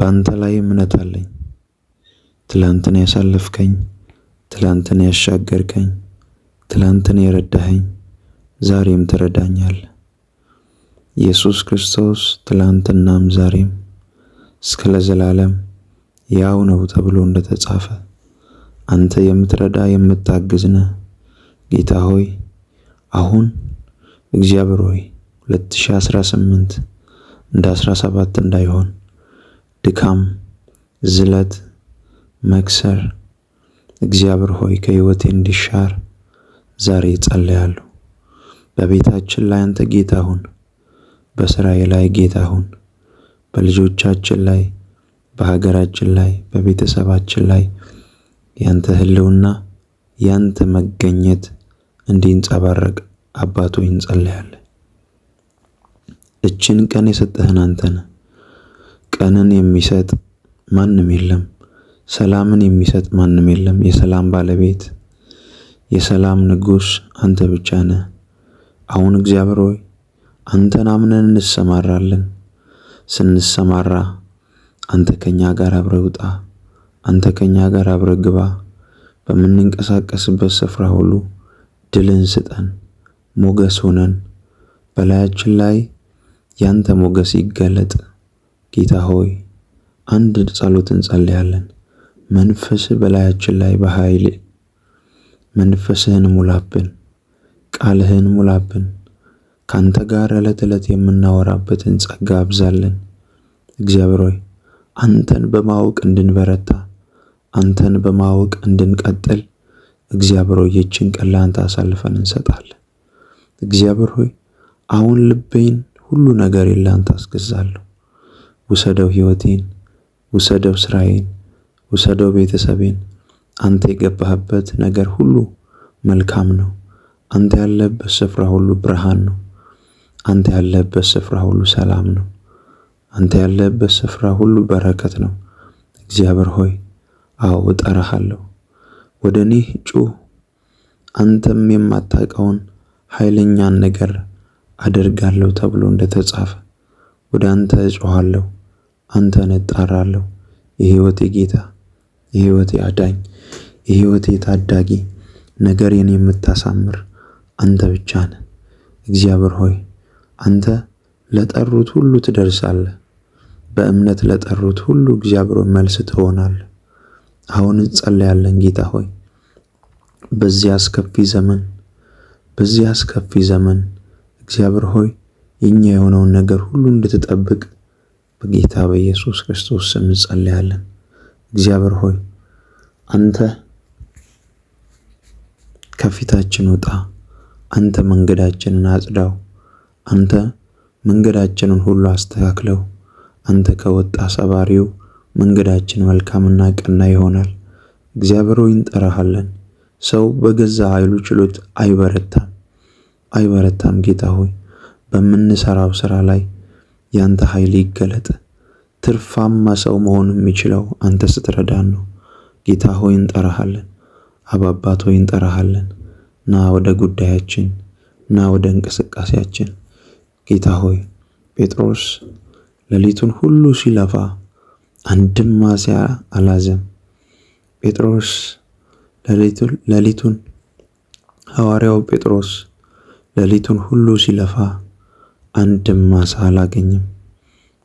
በአንተ ላይ እምነት አለኝ። ትላንትን ያሳለፍከኝ፣ ትላንትን ያሻገርከኝ፣ ትላንትን የረዳኸኝ ዛሬም ትረዳኛለህ። ኢየሱስ ክርስቶስ ትላንትናም ዛሬም እስከ ለዘላለም ያው ነው ተብሎ እንደተጻፈ አንተ የምትረዳ የምታግዝ ነህ። ጌታ ሆይ አሁን እግዚአብሔር ሆይ 2018 እንደ 17 እንዳይሆን ድካም፣ ዝለት፣ መክሰር እግዚአብሔር ሆይ ከሕይወቴ እንዲሻር ዛሬ ጸልያለሁ። በቤታችን ላይ አንተ ጌታ ሁን። በስራዬ ላይ ጌታ ሁን። በልጆቻችን ላይ፣ በሀገራችን ላይ፣ በቤተሰባችን ላይ ያንተ ህልውና ያንተ መገኘት እንዲንጸባረቅ አባት ሆይ እንጸልያለን። እችን ቀን የሰጠህን አንተ ነህ። ቀንን የሚሰጥ ማንም የለም። ሰላምን የሚሰጥ ማንም የለም። የሰላም ባለቤት የሰላም ንጉሥ አንተ ብቻ ነህ። አሁን እግዚአብሔር ሆይ አንተን አምነን እንሰማራለን። ስንሰማራ አንተ ከኛ ጋር አብረህ ውጣ፣ አንተ ከኛ ጋር አብረህ ግባ። በምንንቀሳቀስበት ስፍራ ሁሉ ድልን ስጠን፣ ሞገስ ሆነን በላያችን ላይ ያንተ ሞገስ ይገለጥ። ጌታ ሆይ አንድ ጸሎት እንጸልያለን። መንፈስህ በላያችን ላይ በኃይል መንፈስህን ሙላብን፣ ቃልህን ሙላብን። ካንተ ጋር ዕለት ዕለት የምናወራበትን ጸጋ አብዛለን። እግዚአብሔር ሆይ አንተን በማወቅ እንድንበረታ፣ አንተን በማወቅ እንድንቀጥል እግዚአብሔር ሆይ ይህችን ቀን ለአንተ አሳልፈን እንሰጣለን። እግዚአብሔር ሆይ አሁን ልቤን ሁሉ ነገሬን ለአንተ አስገዛለሁ። ውሰደው ሕይወቴን፣ ውሰደው ስራዬን፣ ውሰደው ቤተሰቤን። አንተ የገባህበት ነገር ሁሉ መልካም ነው። አንተ ያለህበት ስፍራ ሁሉ ብርሃን ነው። አንተ ያለህበት ስፍራ ሁሉ ሰላም ነው። አንተ ያለህበት ስፍራ ሁሉ በረከት ነው። እግዚአብሔር ሆይ አዎ እጠራሃለሁ። ወደ እኔ ጩህ። አንተም የማታውቀውን ኃይለኛን ነገር አደርጋለሁ ተብሎ እንደተጻፈ ወደ አንተ እጮሃለሁ፣ አንተን እጠራለሁ። የሕይወቴ ጌታ፣ የሕይወቴ አዳኝ፣ የሕይወቴ ታዳጊ፣ ነገሬን የምታሳምር አንተ ብቻ ነህ። እግዚአብሔር ሆይ አንተ ለጠሩት ሁሉ ትደርሳለህ። በእምነት ለጠሩት ሁሉ እግዚአብሔር መልስ ትሆናለህ። አሁን እንጸልያለን ጌታ ሆይ በዚህ አስከፊ ዘመን እግዚአብሔር ሆይ የኛ የሆነውን ነገር ሁሉ እንድትጠብቅ በጌታ በኢየሱስ ክርስቶስ ስም እንጸልያለን። እግዚአብሔር ሆይ አንተ ከፊታችን ውጣ። አንተ መንገዳችንን አጽዳው። አንተ መንገዳችንን ሁሉ አስተካክለው። አንተ ከወጣ ሰባሪው መንገዳችን መልካምና ቀና ይሆናል። እግዚአብሔር ሆይ እንጠራሃለን። ሰው በገዛ ኃይሉ ችሎት አይበረታም። ጌታ ሆይ በምንሰራው ስራ ላይ ያንተ ኃይል ይገለጥ። ትርፋማ ሰው መሆን የሚችለው አንተ ስትረዳን ነው። ጌታ ሆይ እንጠራሃለን። አባት ሆይ እንጠራሃለን። ና ወደ ጉዳያችን፣ ና ወደ እንቅስቃሴያችን። ጌታ ሆይ ጴጥሮስ ሌሊቱን ሁሉ ሲለፋ አንድም ዓሣ አልያዘም። ጴጥሮስ ሌሊቱን ሐዋርያው ጴጥሮስ ሌሊቱን ሁሉ ሲለፋ አንድም ዓሣ አላገኘም።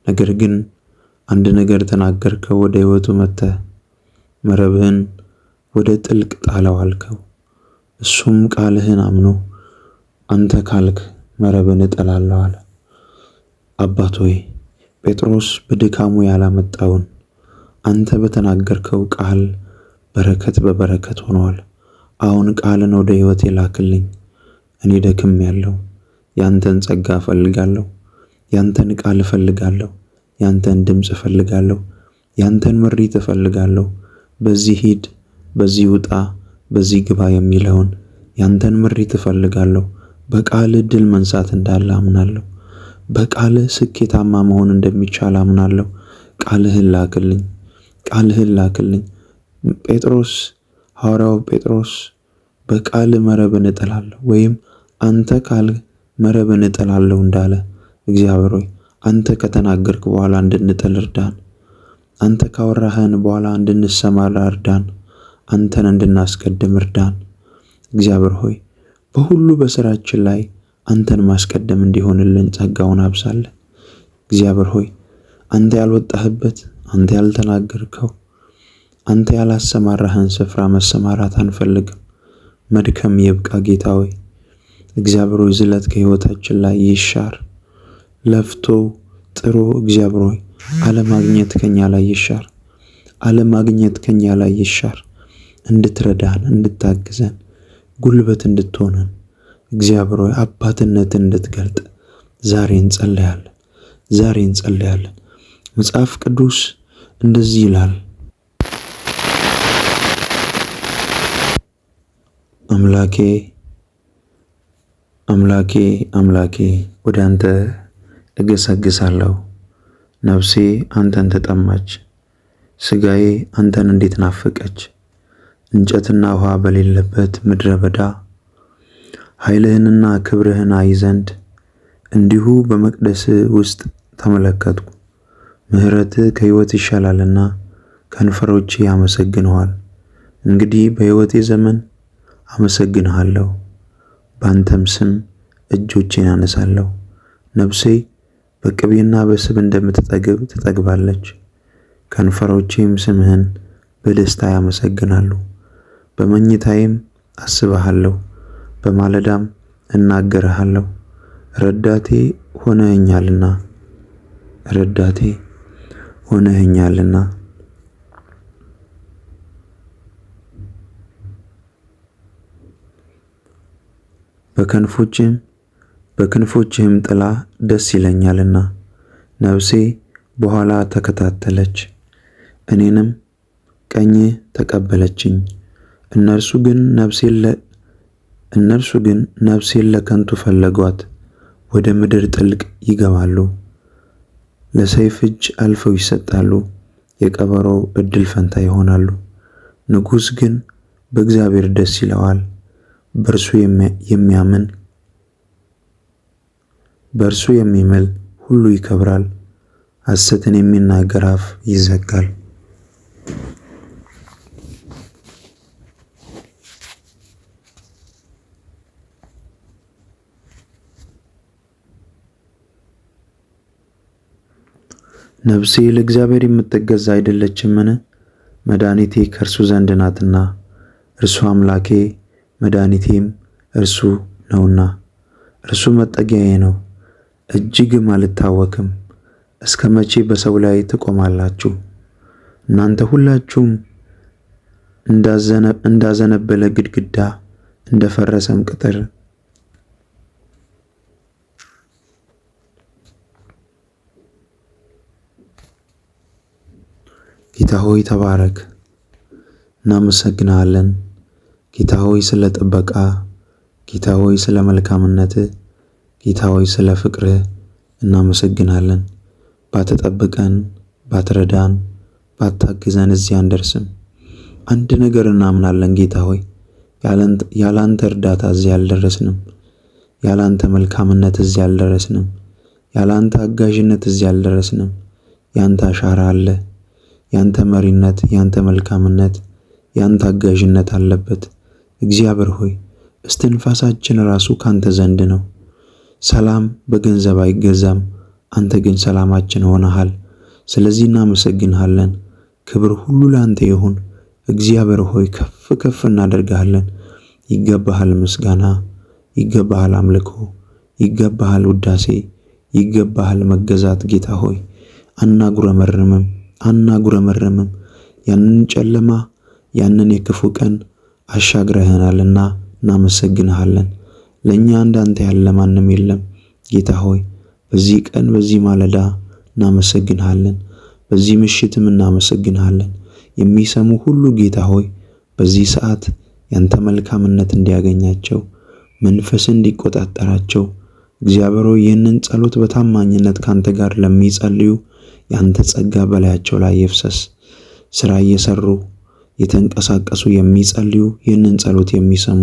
ነገር ግን አንድ ነገር ተናገርከው። ወደ ሕይወቱ መጥተህ መረብህን ወደ ጥልቅ ጣለው አልከው። እሱም ቃልህን አምኖ አንተ ካልክ መረብን እጥላለሁ አለ። አባት ሆይ ጴጥሮስ በድካሙ ያላመጣውን አንተ በተናገርከው ቃል በረከት በበረከት ሆኗል። አሁን ቃልን ወደ ሕይወቴ ላክልኝ። እኔ ደክሜያለሁ። ያንተን ጸጋ እፈልጋለሁ። ያንተን ቃል እፈልጋለሁ። ያንተን ድምፅ እፈልጋለሁ። ያንተን ምሪት እፈልጋለሁ። በዚህ ሂድ፣ በዚህ ውጣ፣ በዚህ ግባ የሚለውን ያንተን ምሪት እፈልጋለሁ። በቃልህ ድል መንሳት እንዳለ አምናለሁ። በቃልህ ስኬታማ መሆን እንደሚቻል አምናለሁ። ቃልህን ላክልኝ። ጴጥሮስ ሐዋርያው ጴጥሮስ በቃል መረብን እጥላለሁ ወይም አንተ ካልህ መረብን እጥላለሁ እንዳለ እግዚአብሔር ሆይ አንተ ከተናገርክ በኋላ እንድንጥል እርዳን። አንተ ካወራህን በኋላ እንድንሰማራ እርዳን። አንተን እንድናስቀድም እርዳን። እግዚአብሔር ሆይ በሁሉ በስራችን ላይ አንተን ማስቀደም እንዲሆንልን ጸጋውን አብዛለን። እግዚአብሔር ሆይ አንተ ያልወጣህበት፣ አንተ ያልተናገርከው፣ አንተ ያላሰማራህን ስፍራ መሰማራት አንፈልግም። መድከም ይብቃ ጌታ ሆይ። እግዚአብሔር ሆይ ዝለት ከሕይወታችን ላይ ይሻር። ለፍቶ ጥሮ እግዚአብሔር ሆይ አለማግኘት ከኛ ላይ ይሻር። አለማግኘት ከኛ ላይ ይሻር። እንድትረዳን፣ እንድታግዘን፣ ጉልበት እንድትሆነን እግዚአብሔር ሆይ አባትነትን እንድትገልጥ ዛሬ እንጸልያለን። ዛሬ እንጸልያለን። መጽሐፍ ቅዱስ እንደዚህ ይላል፣ አምላኬ አምላኬ አምላኬ ወደ አንተ እገሰግሳለሁ። ነፍሴ አንተን ተጠማች፣ ሥጋዬ አንተን እንዴት ናፈቀች። እንጨትና ውሃ በሌለበት ምድረ በዳ ኃይልህንና ክብርህን አይ ዘንድ እንዲሁ በመቅደስ ውስጥ ተመለከትኩ። ምሕረትህ ከሕይወት ይሻላልና ከንፈሮቼ ያመሰግነዋል። እንግዲህ በሕይወቴ ዘመን አመሰግንሃለሁ፣ በአንተም ስም እጆቼን አነሳለሁ። ነፍሴ በቅቤና በስብ እንደምትጠግብ ትጠግባለች፣ ከንፈሮቼም ስምህን በደስታ ያመሰግናሉ። በመኝታዬም አስብሃለሁ፣ በማለዳም እናገርሃለሁ። ረዳቴ ሆነኸኛልና ረዳቴ ሆነኸኛልና። በክንፎችህም ጥላ ደስ ይለኛልና። ነፍሴ በኋላ ተከታተለች፣ እኔንም ቀኝህ ተቀበለችኝ። እነርሱ ግን ነፍሴን ለከንቱ ፈለጓት፣ ወደ ምድር ጥልቅ ይገባሉ። ለሰይፍ እጅ አልፈው ይሰጣሉ፣ የቀበሮው እድል ፈንታ ይሆናሉ። ንጉሥ ግን በእግዚአብሔር ደስ ይለዋል፣ በእርሱ የሚምል ሁሉ ይከብራል። ሐሰትን የሚናገር አፍ ይዘጋል። ነፍሴ ለእግዚአብሔር የምትገዛ አይደለችምን? መድኃኒቴ ከእርሱ ዘንድ ናትና፣ እርሱ አምላኬ መድኃኒቴም እርሱ ነውና። እርሱ መጠጊያዬ ነው፣ እጅግም አልታወክም። እስከ መቼ በሰው ላይ ትቆማላችሁ? እናንተ ሁላችሁም እንዳዘነበለ ግድግዳ፣ እንደፈረሰም ቅጥር ጌታ ሆይ ተባረክ። እናመሰግናለን ጌታ ሆይ ስለ ጥበቃ፣ ጌታ ሆይ ስለ መልካምነትህ፣ ጌታ ሆይ ስለ ፍቅርህ እናመሰግናለን። ባትጠብቀን፣ ባትረዳን፣ ባታግዘን እዚህ አንደርስም። አንድ ነገር እናምናለን ጌታ ሆይ ያላንተ እርዳታ እዚህ አልደረስንም። ያላንተ መልካምነት እዚህ አልደረስንም። ያላንተ አጋዥነት እዚህ አልደረስንም። ያንተ አሻራ አለ። ያንተ መሪነት፣ ያንተ መልካምነት፣ ያንተ አጋዥነት አለበት። እግዚአብሔር ሆይ እስትንፋሳችን ራሱ ካንተ ዘንድ ነው። ሰላም በገንዘብ አይገዛም። አንተ ግን ሰላማችን ሆነሃል። ስለዚህ እናመሰግንሃለን። ክብር ሁሉ ለአንተ ይሁን። እግዚአብሔር ሆይ ከፍ ከፍ እናደርግሃለን። ይገባሃል ምስጋና፣ ይገባሃል አምልኮ፣ ይገባሃል ውዳሴ፣ ይገባሃል መገዛት። ጌታ ሆይ አናጉረመርምም። ያንን ጨለማ፣ ያንን የክፉ ቀን አሻግረህናልና እናመሰግንሃለን። ለእኛ እንዳንተ ያለ ማንም የለም። ጌታ ሆይ በዚህ ቀን፣ በዚህ ማለዳ እናመሰግንሃለን። በዚህ ምሽትም እናመሰግንሃለን። የሚሰሙ ሁሉ ጌታ ሆይ በዚህ ሰዓት ያንተ መልካምነት እንዲያገኛቸው፣ መንፈስ እንዲቆጣጠራቸው እግዚአብሔር ሆይ ይህንን ጸሎት በታማኝነት ካንተ ጋር ለሚጸልዩ ያንተ ጸጋ በላያቸው ላይ ይፍሰስ። ስራ እየሰሩ የተንቀሳቀሱ የሚጸልዩ፣ ይህንን ጸሎት የሚሰሙ፣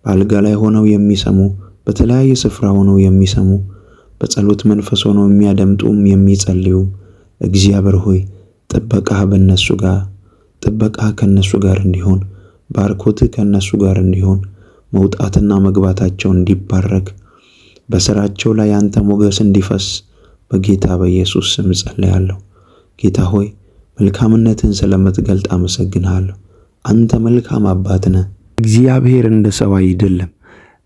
በአልጋ ላይ ሆነው የሚሰሙ፣ በተለያየ ስፍራ ሆነው የሚሰሙ፣ በጸሎት መንፈስ ሆነው የሚያደምጡም የሚጸልዩ እግዚአብሔር ሆይ ጥበቃህ በእነሱ ጋር ጥበቃህ ከነሱ ጋር እንዲሆን፣ ባርኮትህ ከነሱ ጋር እንዲሆን፣ መውጣትና መግባታቸው እንዲባረክ፣ በስራቸው ላይ አንተ ሞገስ እንዲፈስ በጌታ በኢየሱስ ስም ጸልያለሁ። ጌታ ሆይ መልካምነትን ስለምትገልጥ አመሰግንሃለሁ። አንተ መልካም አባት ነህ። እግዚአብሔር እንደ ሰው አይደለም።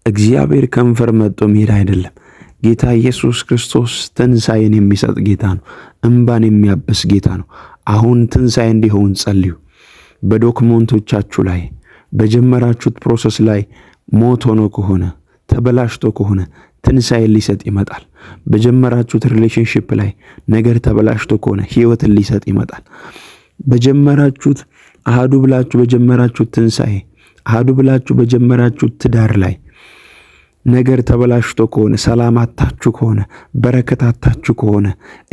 እግዚአብሔር ከንፈር መጥቶ መሄድ አይደለም። ጌታ ኢየሱስ ክርስቶስ ትንሣኤን የሚሰጥ ጌታ ነው። እንባን የሚያብስ ጌታ ነው። አሁን ትንሣኤ እንዲሆን ጸልዩ። በዶክመንቶቻችሁ ላይ በጀመራችሁት ፕሮሰስ ላይ ሞት ሆኖ ከሆነ ተበላሽቶ ከሆነ ትንሣኤን ሊሰጥ ይመጣል። በጀመራችሁት ሪሌሽንሺፕ ላይ ነገር ተበላሽቶ ከሆነ ሕይወትን ሊሰጥ ይመጣል። በጀመራችሁት አሃዱ ብላችሁ በጀመራችሁት ትንሣኤ አሃዱ ብላችሁ በጀመራችሁት ትዳር ላይ ነገር ተበላሽቶ ከሆነ ሰላማታችሁ ከሆነ በረከታታችሁ ከሆነ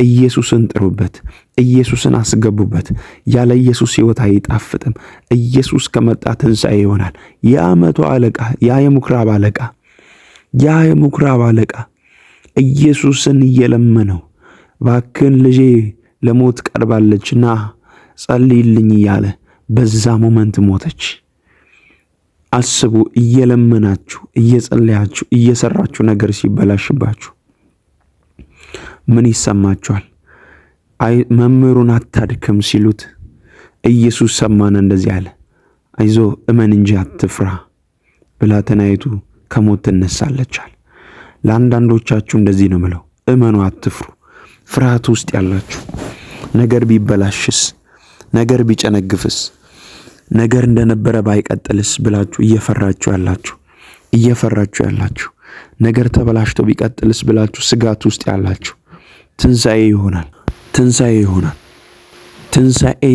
ኢየሱስን ጥሩበት። ኢየሱስን አስገቡበት። ያለ ኢየሱስ ሕይወት አይጣፍጥም። ኢየሱስ ከመጣ ትንሣኤ ይሆናል። ያ መቶ አለቃ ያ የምኵራብ አለቃ ኢየሱስን እየለመነው ባክን ልጄ ለሞት ቀርባለችና ጸልይልኝ እያለ በዛ ሞመንት ሞተች። አስቡ። እየለመናችሁ እየጸለያችሁ እየሰራችሁ ነገር ሲበላሽባችሁ ምን ይሰማችኋል? መምህሩን አታድክም ሲሉት ኢየሱስ ሰማና እንደዚህ አለ፣ አይዞ እመን እንጂ አትፍራ፣ ብላቴናይቱ ከሞት ትነሳለች። ለአንዳንዶቻችሁ እንደዚህ ነው ምለው፣ እመኑ አትፍሩ። ፍርሃት ውስጥ ያላችሁ ነገር ቢበላሽስ፣ ነገር ቢጨነግፍስ፣ ነገር እንደነበረ ባይቀጥልስ ብላችሁ እየፈራችሁ ያላችሁ ነገር ተበላሽቶ ቢቀጥልስ ብላችሁ ስጋት ውስጥ ያላችሁ ትንሣኤ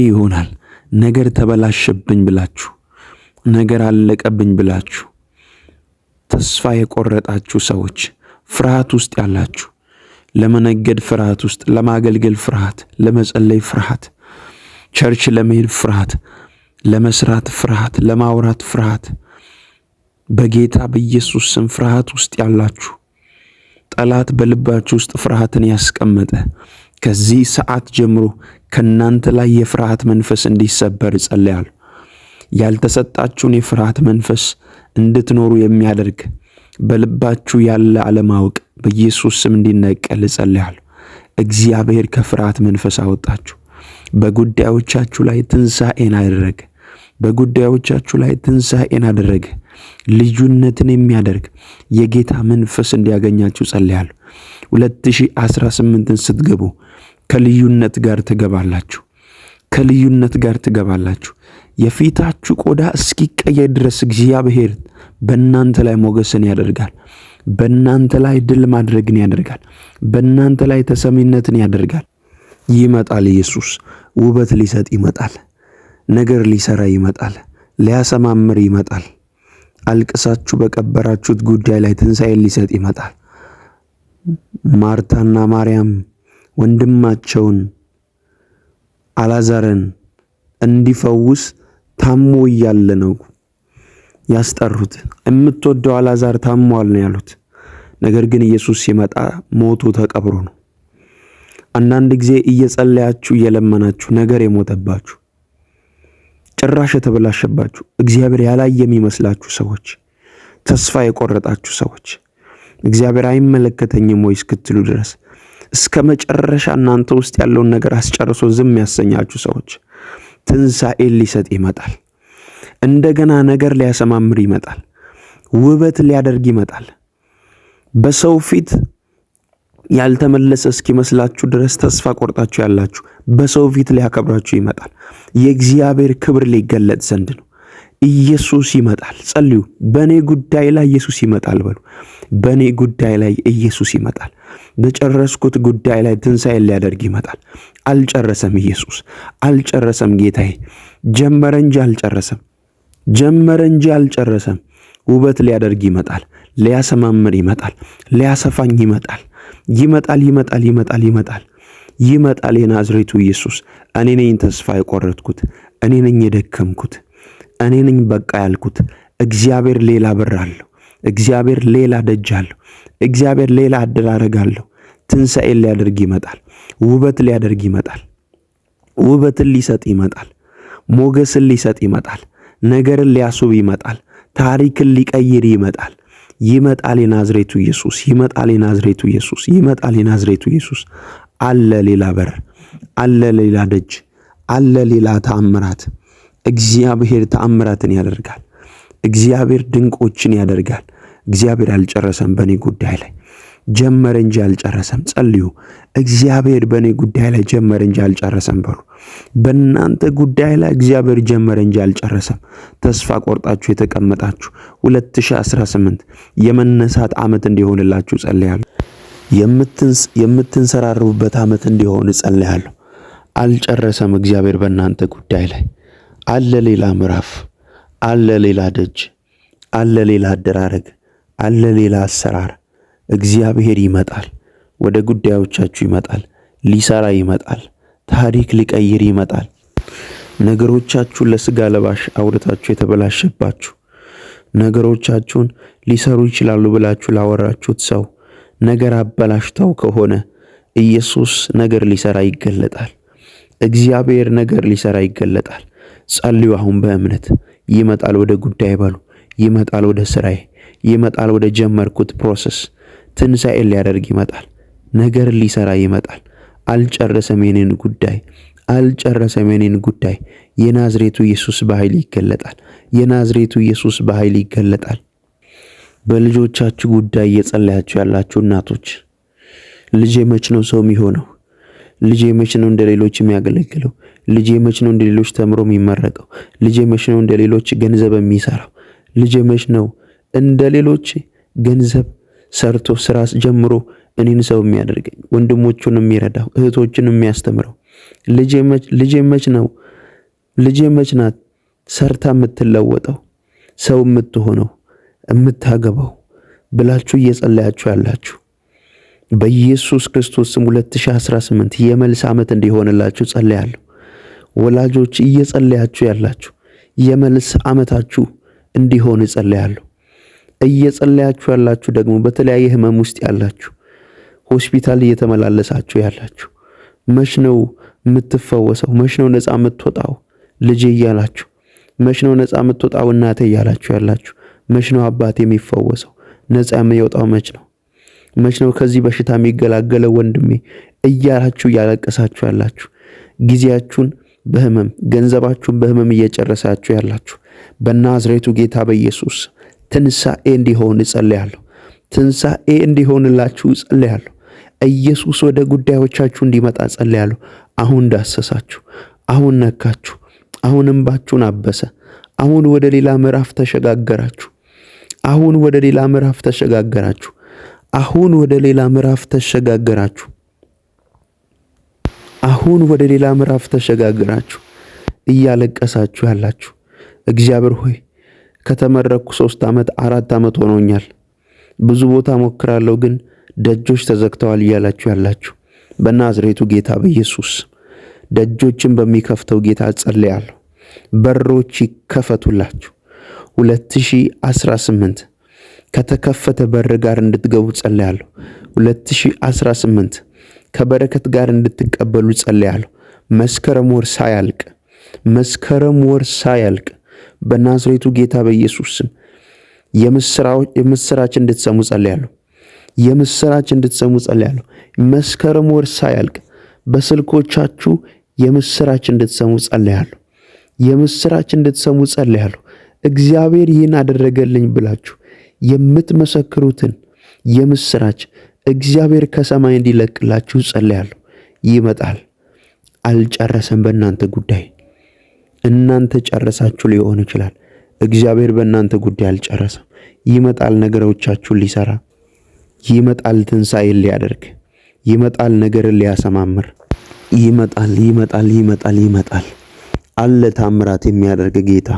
ይሆናል። ነገር ተበላሸብኝ ብላችሁ ነገር አለቀብኝ ብላችሁ ተስፋ የቆረጣችሁ ሰዎች፣ ፍርሃት ውስጥ ያላችሁ፣ ለመነገድ ፍርሃት ውስጥ፣ ለማገልገል ፍርሃት፣ ለመጸለይ ፍርሃት፣ ቸርች ለመሄድ ፍርሃት፣ ለመስራት ፍርሃት፣ ለማውራት ፍርሃት፣ በጌታ በኢየሱስ ስም ፍርሃት ውስጥ ያላችሁ፣ ጠላት በልባችሁ ውስጥ ፍርሃትን ያስቀመጠ ከዚህ ሰዓት ጀምሮ ከናንተ ላይ የፍርሃት መንፈስ እንዲሰበር ጸልያለሁ። ያልተሰጣችሁን የፍርሃት መንፈስ እንድትኖሩ የሚያደርግ በልባችሁ ያለ አለማወቅ በኢየሱስ ስም እንዲነቀል ጸልያለሁ። እግዚአብሔር ከፍርሃት መንፈስ አወጣችሁ። በጉዳዮቻችሁ ላይ ትንሣኤን አደረገ። ልዩነትን የሚያደርግ የጌታ መንፈስ እንዲያገኛችሁ ጸልያለሁ። 2018ን ስትገቡ ከልዩነት ጋር ትገባላችሁ። የፊታችሁ ቆዳ እስኪቀየር ድረስ እግዚአብሔር በእናንተ ላይ ሞገስን ያደርጋል። በእናንተ ላይ ድል ማድረግን ያደርጋል። በእናንተ ላይ ተሰሚነትን ያደርጋል። ይመጣል። ኢየሱስ ውበት ሊሰጥ ይመጣል። ነገር ሊሰራ ይመጣል። ሊያሰማምር ይመጣል። አልቅሳችሁ በቀበራችሁት ጉዳይ ላይ ትንሣኤ ሊሰጥ ይመጣል። ማርታና ማርያም ወንድማቸውን አላዛርን እንዲፈውስ ታሞ እያለ ነው ያስጠሩት። የምትወደው አላዛር ታሟል ነው ያሉት። ነገር ግን ኢየሱስ ሲመጣ ሞቱ ተቀብሮ ነው። አንዳንድ ጊዜ እየጸለያችሁ እየለመናችሁ ነገር የሞተባችሁ፣ ጭራሽ የተበላሸባችሁ፣ እግዚአብሔር ያላየ የሚመስላችሁ ሰዎች፣ ተስፋ የቆረጣችሁ ሰዎች፣ እግዚአብሔር አይመለከተኝም ወይ እስክትሉ ድረስ እስከ መጨረሻ እናንተ ውስጥ ያለውን ነገር አስጨርሶ ዝም ያሰኛችሁ ሰዎች ትንሣኤ ሊሰጥ ይመጣል። እንደገና ነገር ሊያሰማምር ይመጣል። ውበት ሊያደርግ ይመጣል። በሰው ፊት ያልተመለሰ እስኪመስላችሁ ድረስ ተስፋ ቆርጣችሁ ያላችሁ በሰው ፊት ሊያከብራችሁ ይመጣል። የእግዚአብሔር ክብር ሊገለጥ ዘንድ ነው። ኢየሱስ ይመጣል። ጸልዩ። በኔ ጉዳይ ላይ ኢየሱስ ይመጣል በሉ። በኔ ጉዳይ ላይ ኢየሱስ ይመጣል። በጨረስኩት ጉዳይ ላይ ትንሣኤ ሊያደርግ ይመጣል። አልጨረሰም። ኢየሱስ አልጨረሰም። ጌታዬ ጀመረ እንጂ አልጨረሰም። ውበት ሊያደርግ ይመጣል። ሊያሰማምር ይመጣል። ሊያሰፋኝ ይመጣል። ይመጣል። የናዝሬቱ ኢየሱስ። እኔ ነኝ ተስፋ የቆረጥኩት፣ እኔ ነኝ የደከምኩት፣ እኔ ነኝ በቃ ያልኩት። እግዚአብሔር ሌላ በር አለው። እግዚአብሔር ሌላ ደጅ አለው። እግዚአብሔር ሌላ አደራረግ አለው። ትንሣኤ ሊያደርግ ይመጣል። ውበት ሊያደርግ ይመጣል። ውበትን ሊሰጥ ይመጣል። ሞገስን ሊሰጥ ይመጣል። ነገርን ሊያስውብ ይመጣል። ታሪክን ሊቀይር ይመጣል። ይመጣል የናዝሬቱ ኢየሱስ፣ ይመጣል የናዝሬቱ ኢየሱስ፣ ይመጣል የናዝሬቱ ኢየሱስ። አለ ሌላ በር፣ አለ ሌላ ደጅ፣ አለ ሌላ ተአምራት። እግዚአብሔር ተአምራትን ያደርጋል። እግዚአብሔር ድንቆችን ያደርጋል። እግዚአብሔር አልጨረሰም በእኔ ጉዳይ ላይ ጀመረ እንጂ አልጨረሰም። ጸልዩ። እግዚአብሔር በእኔ ጉዳይ ላይ ጀመረ እንጂ አልጨረሰም በሉ። በእናንተ ጉዳይ ላይ እግዚአብሔር ጀመረ እንጂ አልጨረሰም። ተስፋ ቆርጣችሁ የተቀመጣችሁ 2018 የመነሳት ዓመት እንዲሆንላችሁ ጸልያለሁ። የምትንሰራሩበት ዓመት እንዲሆን ጸልያለሁ። አልጨረሰም እግዚአብሔር በእናንተ ጉዳይ ላይ። አለ ሌላ ምዕራፍ፣ አለ ሌላ ደጅ፣ አለ ሌላ አደራረግ፣ አለ ሌላ አሰራር። እግዚአብሔር ይመጣል፣ ወደ ጉዳዮቻችሁ ይመጣል፣ ሊሰራ ይመጣል፣ ታሪክ ሊቀይር ይመጣል። ነገሮቻችሁን ለስጋ ለባሽ አውርታችሁ የተበላሸባችሁ ነገሮቻችሁን ሊሰሩ ይችላሉ ብላችሁ ላወራችሁት ሰው ነገር አበላሽተው ከሆነ ኢየሱስ ነገር ሊሰራ ይገለጣል። እግዚአብሔር ነገር ሊሰራ ይገለጣል። ጸልዩ አሁን በእምነት። ይመጣል ወደ ጉዳይ በሉ። ይመጣል ወደ ስራዬ፣ ይመጣል ወደ ጀመርኩት ፕሮሰስ። ትንሣኤን ሊያደርግ ይመጣል። ነገር ሊሰራ ይመጣል። አልጨረሰም የኔን ጉዳይ፣ አልጨረሰም የኔን ጉዳይ። የናዝሬቱ ኢየሱስ በኃይል ይገለጣል። የናዝሬቱ ኢየሱስ በኃይል ይገለጣል። በልጆቻችሁ ጉዳይ እየጸለያችሁ ያላችሁ እናቶች፣ ልጄ መች ነው ሰው የሚሆነው? ልጄ መች ነው እንደሌሎች የሚያገለግለው? ልጄ መች ነው እንደሌሎች ተምሮ የሚመረቀው? ልጄ መች ነው እንደሌሎች ገንዘብ የሚሰራው? ልጄ መች ነው እንደሌሎች ገንዘብ ሰርቶ ስራ ጀምሮ እኔን ሰው የሚያደርገኝ፣ ወንድሞቹን የሚረዳው፣ እህቶችን የሚያስተምረው? ልጄ መች ናት ሰርታ የምትለወጠው፣ ሰው የምትሆነው፣ የምታገባው ብላችሁ እየጸለያችሁ ያላችሁ በኢየሱስ ክርስቶስ ስም 2018 የመልስ ዓመት እንዲሆንላችሁ ጸልያለሁ። ወላጆች እየጸለያችሁ ያላችሁ የመልስ ዓመታችሁ እንዲሆን ጸልያለሁ። እየጸለያችሁ ያላችሁ ደግሞ በተለያየ ህመም ውስጥ ያላችሁ፣ ሆስፒታል እየተመላለሳችሁ ያላችሁ፣ መች ነው የምትፈወሰው? መች ነው ነፃ የምትወጣው ልጄ እያላችሁ፣ መች ነው ነፃ የምትወጣው እናቴ እያላችሁ ያላችሁ፣ መች ነው አባቴ የሚፈወሰው? ነፃ የሚወጣው መች ነው? መች ነው ከዚህ በሽታ የሚገላገለው ወንድሜ እያላችሁ እያለቀሳችሁ ያላችሁ፣ ጊዜያችሁን በህመም ገንዘባችሁን በህመም እየጨረሳችሁ ያላችሁ በናዝሬቱ ጌታ በኢየሱስ ትንሣኤ እንዲሆን እጸልያለሁ። ትንሣኤ እንዲሆንላችሁ እጸልያለሁ። ኢየሱስ ወደ ጉዳዮቻችሁ እንዲመጣ እጸልያለሁ። አሁን ዳሰሳችሁ፣ አሁን ነካችሁ፣ አሁን እንባችሁን አበሰ። አሁን ወደ ሌላ ምዕራፍ ተሸጋገራችሁ። አሁን ወደ ሌላ ምዕራፍ ተሸጋገራችሁ። አሁን ወደ ሌላ ምዕራፍ ተሸጋገራችሁ። አሁን ወደ ሌላ ምዕራፍ ተሸጋገራችሁ። እያለቀሳችሁ ያላችሁ እግዚአብሔር ሆይ ከተመረኩ 3 ዓመት 4 ዓመት ሆኖኛል፣ ብዙ ቦታ ሞክራለሁ ግን ደጆች ተዘግተዋል እያላችሁ ያላችሁ በናዝሬቱ ጌታ በኢየሱስ ደጆችን በሚከፍተው ጌታ ጸልያለሁ። በሮች ይከፈቱላችሁ። 2018 ከተከፈተ በር ጋር እንድትገቡ ጸልያለሁ። 2018 ከበረከት ጋር እንድትቀበሉ ጸልያለሁ። መስከረም ወር ሳያልቅ በናዝሬቱ ጌታ በኢየሱስ ስም የምስራች እንድትሰሙ ጸልያለሁ። የምስራች እንድትሰሙ ጸልያለሁ። መስከረም ወር ሳያልቅ በስልኮቻችሁ የምስራች እንድትሰሙ ጸልያለሁ። የምስራች እንድትሰሙ ጸልያለሁ። እግዚአብሔር ይህን አደረገልኝ ብላችሁ የምትመሰክሩትን የምስራች እግዚአብሔር ከሰማይ እንዲለቅላችሁ ጸልያለሁ። ይመጣል። አልጨረሰም በእናንተ ጉዳይ። እናንተ ጨረሳችሁ ሊሆን ይችላል። እግዚአብሔር በእናንተ ጉዳይ አልጨረሰም። ይመጣል ነገሮቻችሁን ሊሰራ፣ ይመጣል ትንሣኤን ሊያደርግ፣ ይመጣል ነገርን ሊያሰማምር። ይመጣል። አለ ታምራት የሚያደርግ ጌታ፣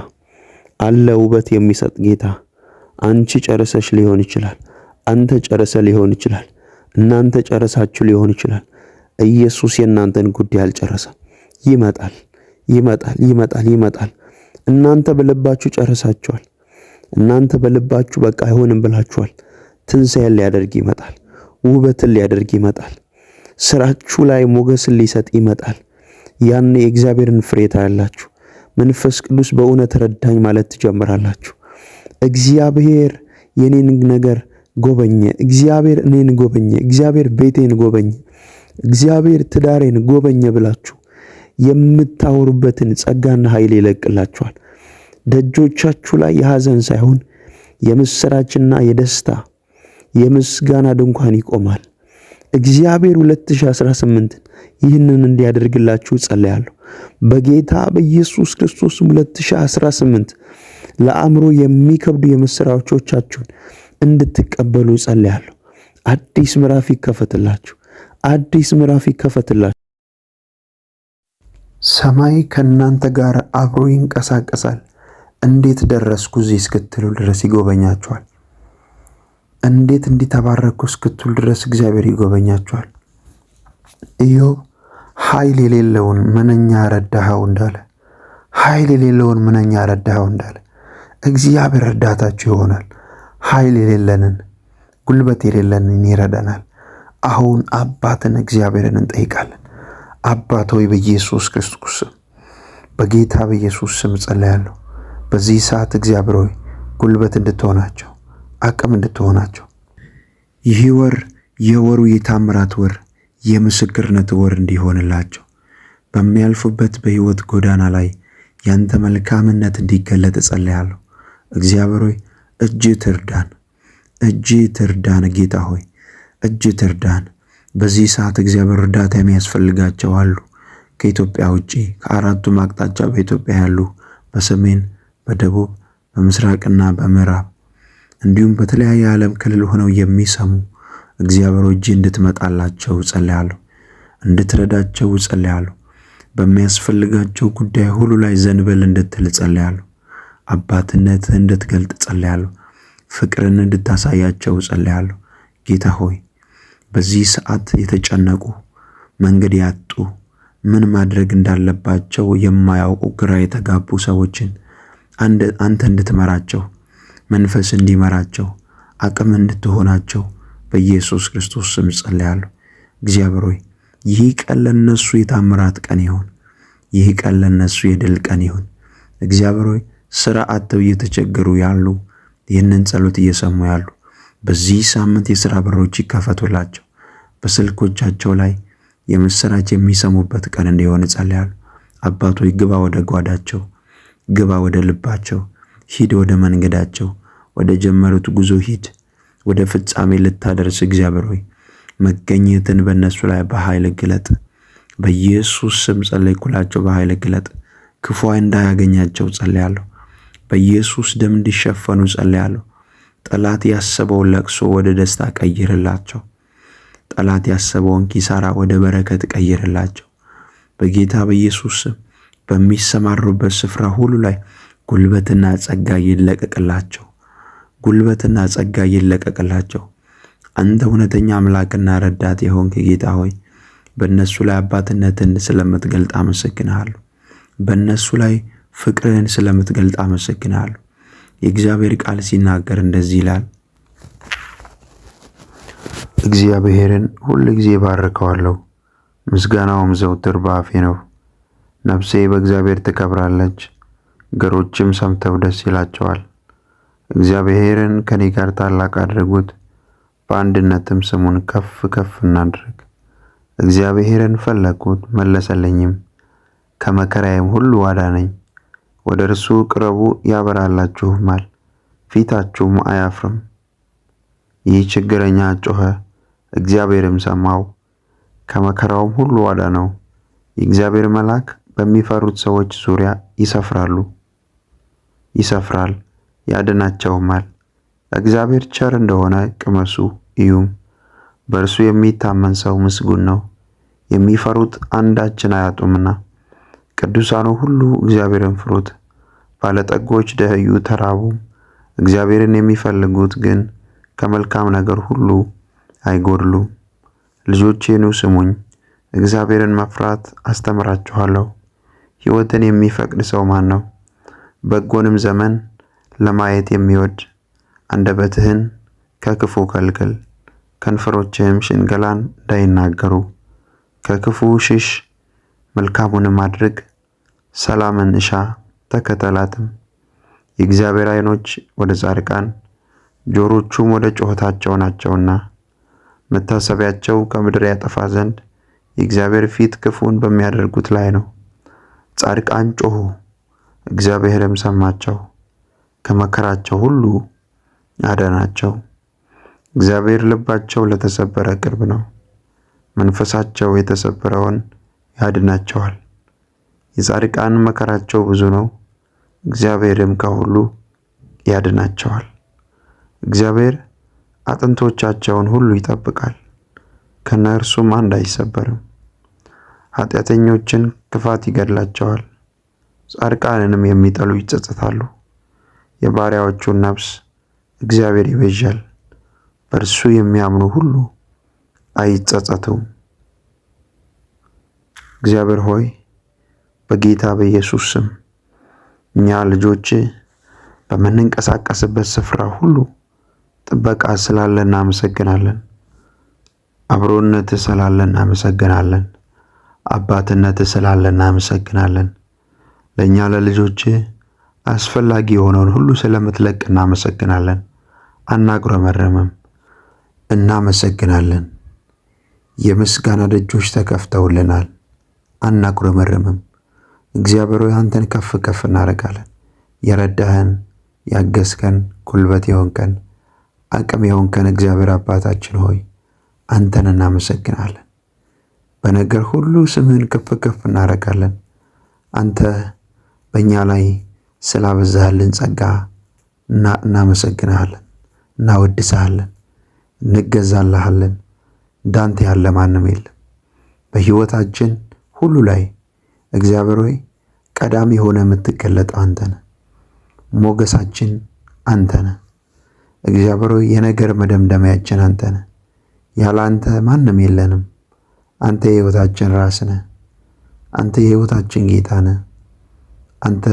አለ ውበት የሚሰጥ ጌታ። አንቺ ጨረሰሽ ሊሆን ይችላል። አንተ ጨረሰ ሊሆን ይችላል። እናንተ ጨረሳችሁ ሊሆን ይችላል። ኢየሱስ የእናንተን ጉዳይ አልጨረሰም። ይመጣል። እናንተ በልባችሁ ጨረሳችኋል። እናንተ በልባችሁ በቃ አይሆንም ብላችኋል። ትንሣኤን ሊያደርግ ይመጣል። ውበትን ሊያደርግ ይመጣል። ስራችሁ ላይ ሞገስን ሊሰጥ ይመጣል። ያኔ የእግዚአብሔርን ፍሬ ታያላችሁ። መንፈስ ቅዱስ በእውነት ረዳኝ ማለት ትጀምራላችሁ። እግዚአብሔር የኔን ነገር ጎበኘ፣ እግዚአብሔር እኔን ጎበኘ፣ እግዚአብሔር ቤቴን ጎበኘ፣ እግዚአብሔር ትዳሬን ጎበኘ ብላችሁ የምታወሩበትን ጸጋና ኃይል ይለቅላችኋል። ደጆቻችሁ ላይ የሐዘን ሳይሆን የምስራችና የደስታ የምስጋና ድንኳን ይቆማል። እግዚአብሔር 2018 ይህንን እንዲያደርግላችሁ ጸልያለሁ። በጌታ በኢየሱስ ክርስቶስ 2018 ለአእምሮ የሚከብዱ የምስራቾቻችሁን እንድትቀበሉ ጸልያለሁ። አዲስ ምዕራፍ ይከፈትላችሁ። አዲስ ምዕራፍ ይከፈትላችሁ። ሰማይ ከእናንተ ጋር አብሮ ይንቀሳቀሳል። እንዴት ደረስኩ እዚህ እስክትሉ ድረስ ይጎበኛችኋል። እንዴት እንዲተባረኩ እስክትሉ ድረስ እግዚአብሔር ይጎበኛችኋል። ኢዮብ ኃይል የሌለውን ምንኛ ረዳኸው እንዳለ፣ ኃይል የሌለውን ምንኛ ረዳኸው እንዳለ እግዚአብሔር ረዳታችሁ ይሆናል። ኃይል የሌለንን ጉልበት የሌለንን ይረዳናል። አሁን አባትን እግዚአብሔርን እንጠይቃለን። አባት ሆይ በኢየሱስ ክርስቶስ ስም በጌታ በኢየሱስ ስም ጸልያለሁ። በዚህ ሰዓት እግዚአብሔር ሆይ ጉልበት እንድትሆናቸው፣ አቅም እንድትሆናቸው፣ ይህ ወር የወሩ የታምራት ወር የምስክርነት ወር እንዲሆንላቸው፣ በሚያልፉበት በሕይወት ጎዳና ላይ ያንተ መልካምነት እንዲገለጥ ጸልያለሁ። እግዚአብሔር ሆይ እጅ ትርዳን፣ እጅ ትርዳን። ጌታ ሆይ እጅ ትርዳን። በዚህ ሰዓት እግዚአብሔር እርዳታ የሚያስፈልጋቸው አሉ። ከኢትዮጵያ ውጪ ከአራቱም አቅጣጫ በኢትዮጵያ ያሉ በሰሜን፣ በደቡብ፣ በምስራቅና በምዕራብ እንዲሁም በተለያየ ዓለም ክልል ሆነው የሚሰሙ እግዚአብሔር እጅ እንድትመጣላቸው ጸልያለሁ፣ እንድትረዳቸው ጸልያለሁ። በሚያስፈልጋቸው ጉዳይ ሁሉ ላይ ዘንበል እንድትል ጸልያለሁ። አባትነትህ እንድትገልጥ ጸልያለሁ። ፍቅርን እንድታሳያቸው ጸልያለሁ። ጌታ ሆይ በዚህ ሰዓት የተጨነቁ መንገድ ያጡ ምን ማድረግ እንዳለባቸው የማያውቁ ግራ የተጋቡ ሰዎችን አንተ እንድትመራቸው፣ መንፈስ እንዲመራቸው፣ አቅም እንድትሆናቸው በኢየሱስ ክርስቶስ ስም ጸልያለሁ። እግዚአብሔር ሆይ ይህ ቀን ለነሱ የታምራት ቀን ይሁን። ይህ ቀን ለነሱ የድል ቀን ይሁን። እግዚአብሔር ሆይ ስራ አጥተው እየተቸገሩ ያሉ ይህንን ጸሎት እየሰሙ ያሉ በዚህ ሳምንት የሥራ በሮች ይከፈቱላቸው። በስልኮቻቸው ላይ የምስራች የሚሰሙበት ቀን እንዲሆን ጸልያለሁ። አባት ሆይ ግባ ወደ ጓዳቸው፣ ግባ ወደ ልባቸው፣ ሂድ ወደ መንገዳቸው፣ ወደ ጀመሩት ጉዞ ሂድ፣ ወደ ፍጻሜ ልታደርስ እግዚአብሔር ሆይ መገኘትን በእነሱ ላይ በኃይል ግለጥ። በኢየሱስ ስም ጸለይኩላቸው። በኃይል ግለጥ። ክፉ እንዳያገኛቸው ጸልያለሁ። በኢየሱስ ደም እንዲሸፈኑ ጸልያለሁ። ጠላት ያሰበውን ለቅሶ ወደ ደስታ ቀይርላቸው። ጠላት ያሰበውን ኪሳራ ወደ በረከት ቀይርላቸው። በጌታ በኢየሱስ ስም በሚሰማሩበት ስፍራ ሁሉ ላይ ጉልበትና ጸጋ ይለቀቅላቸው። ጉልበትና ጸጋ ይለቀቅላቸው። አንተ እውነተኛ አምላክና ረዳት የሆንክ ጌታ ሆይ በእነሱ ላይ አባትነትን ስለምትገልጥ አመሰግንሃለሁ። በእነሱ ላይ ፍቅርህን ስለምትገልጥ አመሰግንሃለሁ። የእግዚአብሔር ቃል ሲናገር እንደዚህ ይላል፣ እግዚአብሔርን ሁል ጊዜ ባርከዋለሁ፣ ምስጋናውም ዘውትር በአፌ ነው። ነፍሴ በእግዚአብሔር ትከብራለች፣ ገሮችም ሰምተው ደስ ይላቸዋል። እግዚአብሔርን ከኔ ጋር ታላቅ አድርጉት፣ በአንድነትም ስሙን ከፍ ከፍ እናድርግ። እግዚአብሔርን ፈለግሁት መለሰልኝም፣ ከመከራዬም ሁሉ አዳነኝ። ወደ እርሱ ቅረቡ ያበራላችሁማል፣ ፊታችሁም አያፍርም። ይህ ችግረኛ ጮኸ፣ እግዚአብሔርም ሰማው፣ ከመከራውም ሁሉ አዳነው። የእግዚአብሔር መልአክ በሚፈሩት ሰዎች ዙሪያ ይሰፍራል ያድናቸውማል። እግዚአብሔር ቸር እንደሆነ ቅመሱ እዩም። በእርሱ የሚታመን ሰው ምስጉን ነው፣ የሚፈሩት አንዳችን አያጡምና። ቅዱሳኑ ሁሉ እግዚአብሔርን ፍሩት። ባለጠጎች ደኸዩ ተራቡም፣ እግዚአብሔርን የሚፈልጉት ግን ከመልካም ነገር ሁሉ አይጎድሉም። ልጆቼ ኑ ስሙኝ፣ እግዚአብሔርን መፍራት አስተምራችኋለሁ። ሕይወትን የሚፈቅድ ሰው ማን ነው? በጎንም ዘመን ለማየት የሚወድ። አንደበትህን ከክፉ ከልክል፣ ከንፈሮችህም ሽንገላን እንዳይናገሩ። ከክፉ ሽሽ፣ መልካሙንም አድርግ፣ ሰላምን እሻ ተከተላትም። የእግዚአብሔር ዓይኖች ወደ ጻድቃን ጆሮቹም ወደ ጩኸታቸው ናቸውና መታሰቢያቸው ከምድር ያጠፋ ዘንድ የእግዚአብሔር ፊት ክፉን በሚያደርጉት ላይ ነው። ጻድቃን ጮኹ፣ እግዚአብሔርም ሰማቸው፣ ከመከራቸው ሁሉ አዳናቸው። እግዚአብሔር ልባቸው ለተሰበረ ቅርብ ነው፣ መንፈሳቸው የተሰበረውን ያድናቸዋል። የጻድቃን መከራቸው ብዙ ነው፣ እግዚአብሔርም ከሁሉ ያድናቸዋል። እግዚአብሔር አጥንቶቻቸውን ሁሉ ይጠብቃል፣ ከነርሱም አንድ አይሰበርም። ኃጢአተኞችን ክፋት ይገድላቸዋል፣ ጻድቃንንም የሚጠሉ ይጸጸታሉ። የባሪያዎቹን ነፍስ እግዚአብሔር ይቤዣል፣ በእርሱ የሚያምኑ ሁሉ አይጸጸቱም። እግዚአብሔር ሆይ በጌታ በኢየሱስ ስም እኛ ልጆች በምንንቀሳቀስበት ስፍራ ሁሉ ጥበቃ ስላለ እናመሰግናለን። አብሮነት ስላለ እናመሰግናለን። አባትነት ስላለ እናመሰግናለን። ለእኛ ለልጆች አስፈላጊ የሆነውን ሁሉ ስለምትለቅ እናመሰግናለን። አናጉረመረምም፣ እናመሰግናለን። የምስጋና ደጆች ተከፍተውልናል፣ አናጉረመረምም። እግዚአብሔር ሆይ አንተን ከፍ ከፍ እናደርጋለን። የረዳህን ያገዝከን፣ ጉልበት የሆንከን፣ አቅም የሆንከን እግዚአብሔር አባታችን ሆይ አንተን እናመሰግናለን። በነገር ሁሉ ስምህን ከፍ ከፍ እናደርጋለን። አንተ በእኛ ላይ ስላበዛህልን ጸጋ እናመሰግናለን፣ እናወድስሃለን፣ እንገዛልሃለን። እንዳንተ ያለ ማንም የለም። በሕይወታችን ሁሉ ላይ እግዚአብሔር ሆይ ቀዳሚ ሆነ የምትገለጠው አንተ ነህ። ሞገሳችን አንተ ነህ። እግዚአብሔር ሆይ የነገር መደምደሚያችን አንተ ነህ። ያለ አንተ ማንም የለንም። አንተ የሕይወታችን ራስ ነህ። አንተ የሕይወታችን ጌታ ነህ። አንተ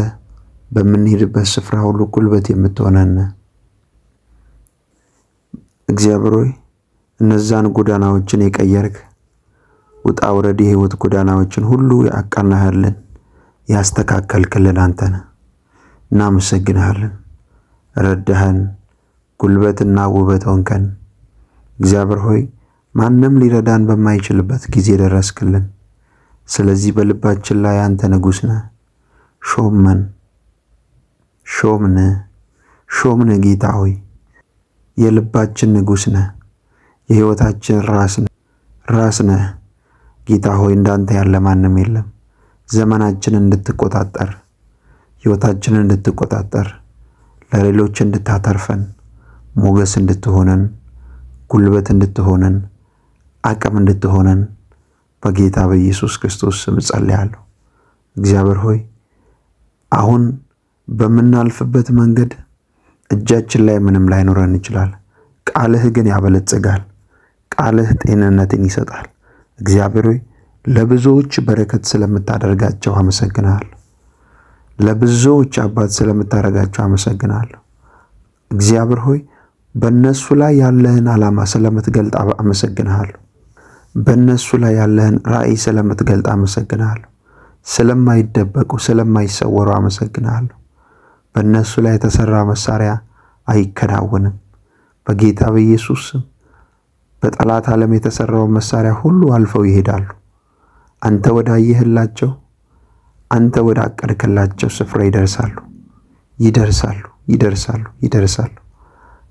በምንሄድበት ስፍራ ሁሉ ጉልበት የምትሆነን ነህ። እግዚአብሔር ሆይ እነዛን ጎዳናዎችን የቀየርክ ውጣ ውረድ የሕይወት ጎዳናዎችን ሁሉ ያቃናህልን ያስተካከልክልን አንተ ነህ። እናመሰግንሃለን። ረዳህን፣ ጉልበትና ውበት ሆንከን። እግዚአብሔር ሆይ ማንም ሊረዳን በማይችልበት ጊዜ ደረስክልን። ስለዚህ በልባችን ላይ አንተ ንጉሥ ነህ። ሾምን ጌታ ሆይ የልባችን ንጉሥ ነህ። የሕይወታችን ራስ ነህ ጌታ ሆይ እንዳንተ ያለ ማንም የለም። ዘመናችንን እንድትቆጣጠር፣ ሕይወታችንን እንድትቆጣጠር፣ ለሌሎች እንድታተርፈን፣ ሞገስ እንድትሆነን፣ ጉልበት እንድትሆነን፣ አቅም እንድትሆነን በጌታ በኢየሱስ ክርስቶስ ስም ጸልያለሁ። እግዚአብሔር ሆይ አሁን በምናልፍበት መንገድ እጃችን ላይ ምንም ላይኖረን ይችላል። ቃልህ ግን ያበለጽጋል። ቃልህ ጤንነትን ይሰጣል። እግዚአብሔር ሆይ ለብዙዎች በረከት ስለምታደርጋቸው አመሰግናለሁ። ለብዙዎች አባት ስለምታደርጋቸው አመሰግናለሁ። እግዚአብሔር ሆይ በእነሱ ላይ ያለህን ዓላማ ስለምትገልጥ አመሰግናለሁ። በእነሱ ላይ ያለህን ራእይ ስለምትገልጥ አመሰግናለሁ። ስለማይደበቁ ስለማይሰወሩ አመሰግናለሁ። በእነሱ ላይ የተሰራ መሳሪያ አይከናወንም። በጌታ በኢየሱስ ስም በጠላት ዓለም የተሰራውን መሳሪያ ሁሉ አልፈው ይሄዳሉ። አንተ ወዳየህላቸው፣ አንተ ወዳቀድክላቸው ስፍራ ይደርሳሉ።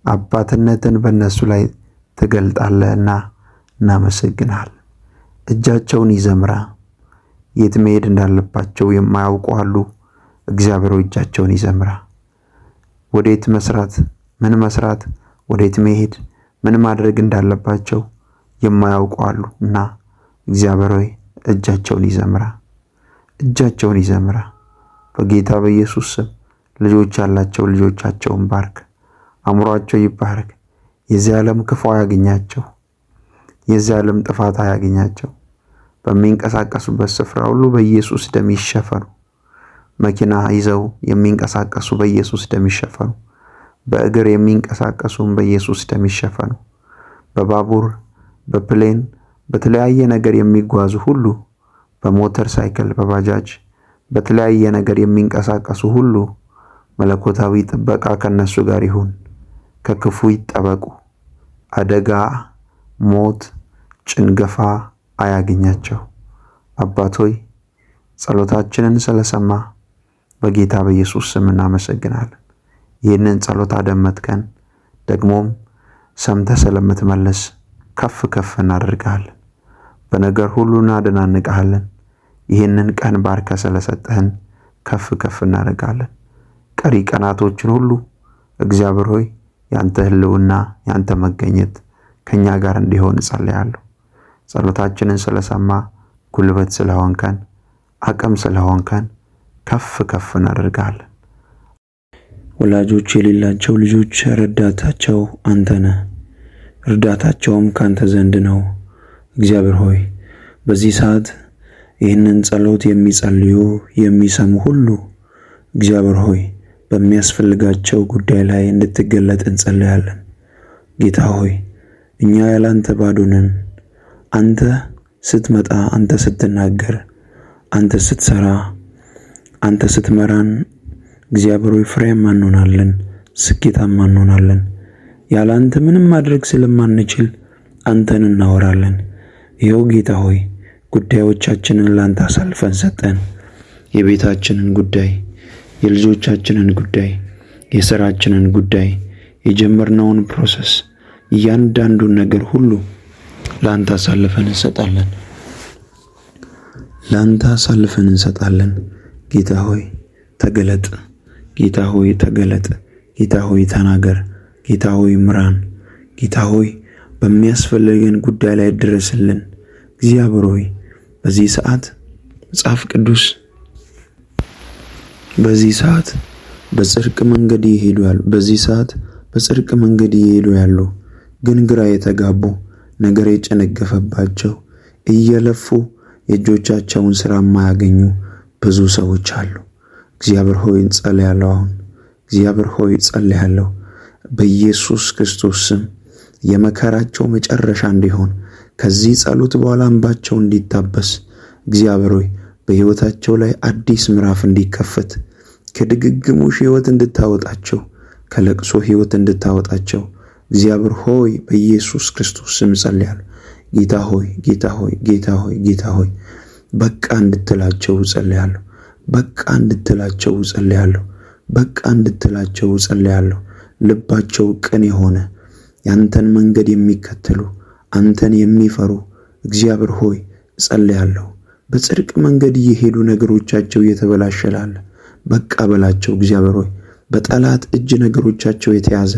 አባትነትን በእነሱ ላይ ትገልጣለህና እናመሰግናለን። እጃቸውን ይዘምራ። የት መሄድ እንዳለባቸው የማያውቁ አሉ። እግዚአብሔር እጃቸውን ይዘምራ። ወዴት ምን መስራት፣ ወዴት መሄድ፣ ምን ማድረግ እንዳለባቸው የማያውቁ አሉ እና እግዚአብሔር ሆይ እጃቸውን ይዘምራ። በጌታ በኢየሱስ ስም ልጆች ያላቸው ልጆቻቸውን ባርክ። አእምሯቸው ይባረክ። የዚህ ዓለም ክፉ አያገኛቸው። የዚህ ዓለም ጥፋት አያገኛቸው። በሚንቀሳቀሱበት ስፍራ ሁሉ በኢየሱስ ደም ይሸፈኑ። መኪና ይዘው የሚንቀሳቀሱ በኢየሱስ ደም ይሸፈኑ። በእግር የሚንቀሳቀሱም በኢየሱስ ደም ይሸፈኑ። በባቡር፣ በፕሌን፣ በተለያየ ነገር የሚጓዙ ሁሉ በሞተር ሳይክል፣ በባጃጅ፣ በተለያየ ነገር የሚንቀሳቀሱ ሁሉ መለኮታዊ ጥበቃ ከነሱ ጋር ይሁን። ከክፉ ይጠበቁ። አደጋ፣ ሞት፣ ጭንገፋ አያገኛቸው። አባት ሆይ ጸሎታችንን ስለሰማ በጌታ በኢየሱስ ስም እናመሰግናለን። ይህንን ጸሎት አደመጥከን፣ ደግሞም ሰምተህ ስለምትመልስ ከፍ ከፍ እናደርግሃለን። በነገር ሁሉ እናደናንቅሃለን። ይህንን ቀን ባርከ ስለሰጠህን ከፍ ከፍ እናደርጋለን። ቀሪ ቀናቶችን ሁሉ እግዚአብሔር ሆይ ያንተ ሕልውና ያንተ መገኘት ከኛ ጋር እንዲሆን ጸልያለሁ። ጸሎታችንን ስለሰማ ጉልበት ስለሆንከን አቅም ስለሆንከን ከፍ ከፍ እናደርጋለን። ወላጆች የሌላቸው ልጆች ረዳታቸው አንተ ነህ፣ እርዳታቸውም ካንተ ዘንድ ነው። እግዚአብሔር ሆይ በዚህ ሰዓት ይህንን ጸሎት የሚጸልዩ የሚሰሙ ሁሉ እግዚአብሔር ሆይ በሚያስፈልጋቸው ጉዳይ ላይ እንድትገለጥ እንጸልያለን። ጌታ ሆይ እኛ ያላንተ ባዶ ነን። አንተ ስትመጣ፣ አንተ ስትናገር፣ አንተ ስትሰራ፣ አንተ ስትመራን እግዚአብሔር ሆይ ፍሬያማ እንሆናለን፣ ስኬታማ እንሆናለን። ያለ አንተ ምንም ማድረግ ስለማንችል አንተን እናወራለን። ይኸው ጌታ ሆይ ጉዳዮቻችንን ላንተ አሳልፈን ሰጠን። የቤታችንን ጉዳይ፣ የልጆቻችንን ጉዳይ፣ የሥራችንን ጉዳይ፣ የጀመርነውን ፕሮሰስ፣ እያንዳንዱን ነገር ሁሉ ላንተ አሳልፈን እንሰጣለን። ላንተ አሳልፈን እንሰጣለን። ጌታ ሆይ ተገለጥ። ጌታ ሆይ ተገለጥ። ጌታ ሆይ ተናገር። ጌታ ሆይ ምራን። ጌታ ሆይ በሚያስፈልገን ጉዳይ ላይ ድረስልን። እግዚአብሔር ሆይ በዚህ ሰዓት መጽሐፍ ቅዱስ በዚህ ሰዓት በጽድቅ መንገድ ይሄዱ ያሉ ግን ግራ የተጋቡ ነገር የጨነገፈባቸው እየለፉ የእጆቻቸውን ሥራ የማያገኙ ብዙ ሰዎች አሉ። እግዚአብሔር ሆይ እንጸልያለሁ። አሁን እግዚአብሔር ሆይ ጸልያለሁ በኢየሱስ ክርስቶስ ስም የመከራቸው መጨረሻ እንዲሆን፣ ከዚህ ጸሎት በኋላ እንባቸው እንዲታበስ፣ እግዚአብሔር ሆይ በሕይወታቸው ላይ አዲስ ምዕራፍ እንዲከፈት፣ ከድግግሞሽ ሕይወት እንድታወጣቸው፣ ከለቅሶ ሕይወት እንድታወጣቸው እግዚአብሔር ሆይ በኢየሱስ ክርስቶስ ስም ጸልያለሁ። ጌታ ሆይ ጌታ ሆይ ጌታ ሆይ ጌታ ሆይ በቃ እንድትላቸው ጸልያለሁ። በቃ እንድትላቸው ጸልያለሁ። በቃ እንድትላቸው ጸልያለሁ። ልባቸው ቅን የሆነ ያንተን መንገድ የሚከተሉ አንተን የሚፈሩ እግዚአብሔር ሆይ ጸልያለሁ። በጽድቅ መንገድ እየሄዱ ነገሮቻቸው የተበላሸላለ በቃ በላቸው። እግዚአብሔር ሆይ በጠላት እጅ ነገሮቻቸው የተያዘ